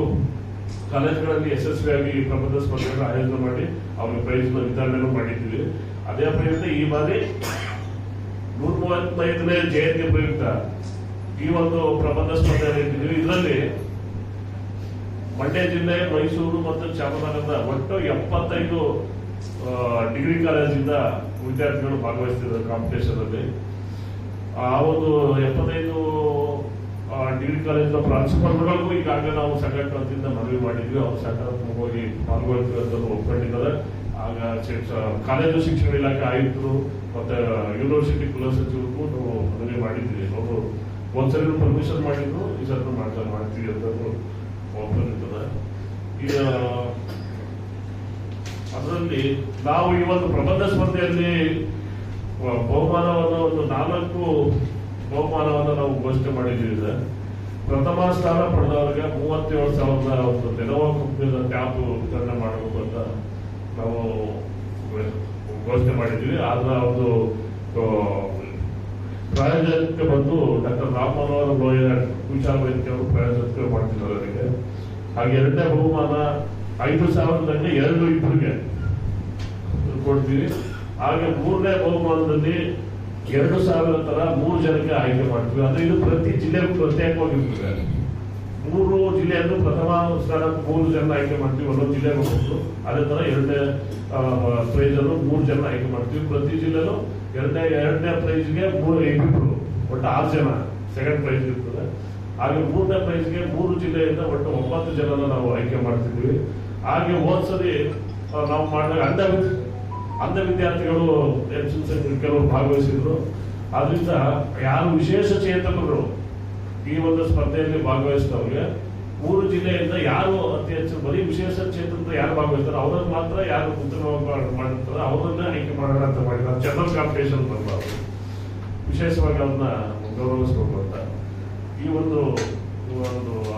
ಕಾಲೇಜುಗಳಲ್ಲಿ ಯಶಸ್ವಿಯಾಗಿ ಈ ಪ್ರಬಂಧ ಸ್ಪರ್ಧೆಯನ್ನು ಆಯೋಜನೆ ಮಾಡಿ ಅವ್ರಿಗೆ ಪ್ರೈಸ್ನ ವಿತರಣೆಯನ್ನು ಮಾಡಿದ್ದೀವಿ. ಅದೇ ಪ್ರಯುಕ್ತ ಈ ಬಾರಿ 135ನೇ ಜಯಂತಿ ಪ್ರಯುಕ್ತ ಈ ಒಂದು ಪ್ರಬಂಧ ಸ್ಪರ್ಧೆ ಇಟ್ಟಿದ್ದೀವಿ. ಇದರಲ್ಲಿ ಮಂಡ್ಯ ಜಿಲ್ಲೆ, ಮೈಸೂರು ಮತ್ತು ಚಾಮರಾಜನಗರದ ಒಟ್ಟು 75 ಡಿಗ್ರಿ ಕಾಲೇಜಿಂದ ವಿದ್ಯಾರ್ಥಿಗಳು ಭಾಗವಹಿಸ್ತಿದ್ದಾರೆ ಕಾಂಪಿಟೇಷನ್ ಅಲ್ಲಿ. ಆ ಒಂದು 75 ಡಿಗ್ರಿ ಕಾಲೇಜಿನ ಪ್ರಾಂಶುಪಾಲರುಗಳಿಗೂ ಈಗಾಗಲೇ ನಾವು ಸಂಘಟನೆಯಿಂದ ಮನವಿ ಮಾಡಿದ್ವಿ. ಅವರು ಸಕಾರಾತ್ಮಕವಾಗಿ ಪಾಲ್ಗೊಳ್ಳುವಂತ ಒಪ್ಕೊಂಡಿದ್ದಾರೆ. ಆಗ ಕಾಲೇಜು ಶಿಕ್ಷಣ ಇಲಾಖೆ ಆಯುಕ್ತರು ಮತ್ತೆ ಯೂನಿವರ್ಸಿಟಿ ಕುಲಸಚಿವರಿಗೂ ನಾವು ಮನವಿ ಮಾಡಿದ್ವಿ. ಅವರು ಒಂದ್ಸರಿ ಪರ್ಮಿಷನ್ ಮಾಡಿದ್ರು, ಈ ಸಲ ಮಾಡ್ತೀವಿ ಅಂತ ಒಪ್ಪಿರ್ತದೆ. ಈಗ ಅದರಲ್ಲಿ ನಾವು ಈ ಒಂದು ಪ್ರಬಂಧ ಸ್ಪರ್ಧೆಯಲ್ಲಿ ಬಹುಮಾನವನ್ನು ಒಂದು 4 ಬಹುಮಾನವನ್ನು ನಾವು ಘೋಷಣೆ ಮಾಡಿದ್ದೀವಿ. ಪ್ರಥಮ ಸ್ಥಾನ ಪಡೆದವರಿಗೆ 37,000 ಒಂದು ಲೆನೋವೊ ಕಂಪನಿಯ ಟ್ಯಾಬ್ ವಿತರಣೆ ಮಾಡಬೇಕು ಅಂತ ನಾವು ಘೋಷಣೆ ಮಾಡಿದ್ದೀವಿ. ಅದರ ಒಂದು ಪ್ರಾಯೋಜಕಕ್ಕೆ ಬಂದು ಡಾಕ್ಟರ್ ರಾಮ್ ಮನೋಹರ್ ಲೋಹಿಯಾ ವಿಚಾರ ವೇದಿಕೆ ಅವರು ಪ್ರಾಯೋಜಕ ಮಾಡ್ತಿದ್ದಾರೆ ಅವರಿಗೆ. ಹಾಗೆ 2ನೇ ಬಹುಮಾನ 5,000ದಲ್ಲಿ 2 ಇಬ್ಬರಿಗೆ ಕೊಡ್ತೀವಿ. ಹಾಗೆ 3ನೇ ಬಹುಮಾನದಲ್ಲಿ 2,000 ತರ 3 ಜನಕ್ಕೆ ಆಯ್ಕೆ ಮಾಡ್ತೀವಿ. ಅಂದ್ರೆ ಇದು ಪ್ರತಿ ಜಿಲ್ಲೆಗೂ ಪ್ರತ್ಯೇಕವಾಗಿರ್ತದೆ. 3 ಜಿಲ್ಲೆಯನ್ನು ಪ್ರಥಮ ಸ್ಥಾನಕ್ಕೆ 3 ಜನ ಆಯ್ಕೆ ಮಾಡ್ತೀವಿ, ಒಂದೊಂದು ಜಿಲ್ಲೆಗೆ ಹೋಗ್ತು. ಅದೇ ತರ 2ನೇ ಪ್ರೈಸ್ ಅನ್ನು 3 ಜನ ಆಯ್ಕೆ ಮಾಡ್ತೀವಿ. ಪ್ರತಿ ಜಿಲ್ಲೆನೂ ಎರಡನೇ ಪ್ರೈಸ್ಗೆ 3 ಇಬ್ಬಿಬ್ರು ಒಟ್ಟು 6 ಜನ ಸೆಕೆಂಡ್ ಪ್ರೈಸ್ ಇರ್ತದೆ. ಹಾಗೆ 3ನೇ ಪ್ರೈಸ್ಗೆ 3 ಜಿಲ್ಲೆಯಿಂದ ಒಟ್ಟು 9 ಜನನ ನಾವು ಆಯ್ಕೆ ಮಾಡ್ತಿದ್ವಿ. ಹಾಗೆ ಹೋದ್ಸರಿ ನಾವು ಮಾಡಿದಾಗ ಅಂಧ ವಿದ್ಯಾರ್ಥಿಗಳು ಕೆಲವರು ಭಾಗವಹಿಸಿದ್ರು. ಆದ್ರಿಂದ ಯಾರು ವಿಶೇಷ ಚೇತನರು ಈ ಒಂದು ಸ್ಪರ್ಧೆಯಲ್ಲಿ ಭಾಗವಹಿಸಿದವ್ರಿಗೆ 3 ಜಿಲ್ಲೆಯಿಂದ ಯಾರು ಅತಿ ಹೆಚ್ಚು ಬರೀ ವಿಶೇಷ ಚೇತನರು ಯಾರು ಭಾಗವಹಿಸ್ತಾರೆ ಅವ್ರನ್ನ ಮಾತ್ರ ಯಾರು ಉತ್ತಮವಾಗಿ ಮಾಡಿರ್ತಾರೆ ಅವ್ರನ್ನೇ ಆಯ್ಕೆ ಮಾಡೋಣ ಅಂತ ಮಾಡಿದ್ದಾರೆ. ಜನರಲ್ ಕಾಂಪಿಟೇಷನ್ ಬರಬಾರ್ದು, ವಿಶೇಷವಾಗಿ ಅವ್ರನ್ನ ಗೌರವಿಸ್ಬೇಕು ಅಂತ ಈ ಒಂದು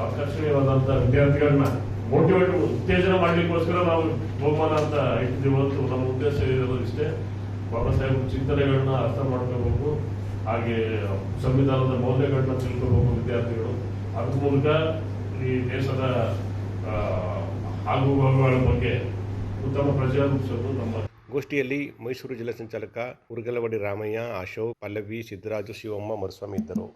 ಆಕರ್ಷಣೀಯವಾದಂಥ ವಿದ್ಯಾರ್ಥಿಗಳನ್ನ ಮೋಟಿವೇಟ್ ಉತ್ತೇಜನ ಮಾಡ್ಲಿಕ್ಕೋಸ್ಕರ ನಾವು ಬಹುಮಾನ ಅಂತ ಇಟ್ಟಿದ್ದೀವಿ. ಹೊತ್ತು ನಮ್ಮ ಉದ್ದೇಶ ಇರೋದು ಇಷ್ಟೇ, ಬಾಬಾ ಸಾಹೇಬ್ ಚಿಂತನೆಗಳನ್ನ ಅರ್ಥ ಮಾಡ್ಕೋಬೇಕು, ಹಾಗೆ ಸಂವಿಧಾನದ ಮೌಲ್ಯಗಳನ್ನ ತಿಳ್ಕೋಬೇಕು ವಿದ್ಯಾರ್ಥಿಗಳು. ಅದ್ರ ಮೂಲಕ ಈ ದೇಶದ ಆಗುಹೋಗುಗಳ ಬಗ್ಗೆ ಉತ್ತಮ ಪ್ರಚಾರ ರೂಪಿಸೋದು ನಮ್ಮ. ಗೋಷ್ಠಿಯಲ್ಲಿ ಮೈಸೂರು ಜಿಲ್ಲಾ ಸಂಚಾಲಕ ಉರ್ಗಲವಾಡಿ ರಾಮಯ್ಯ, ಅಶೋಕ್, ಪಲ್ಲವಿ, ಸಿದ್ದರಾಜು, ಶಿವಮ್ಮ, ಮರುಸ್ವಾಮಿ ಇದ್ದರು.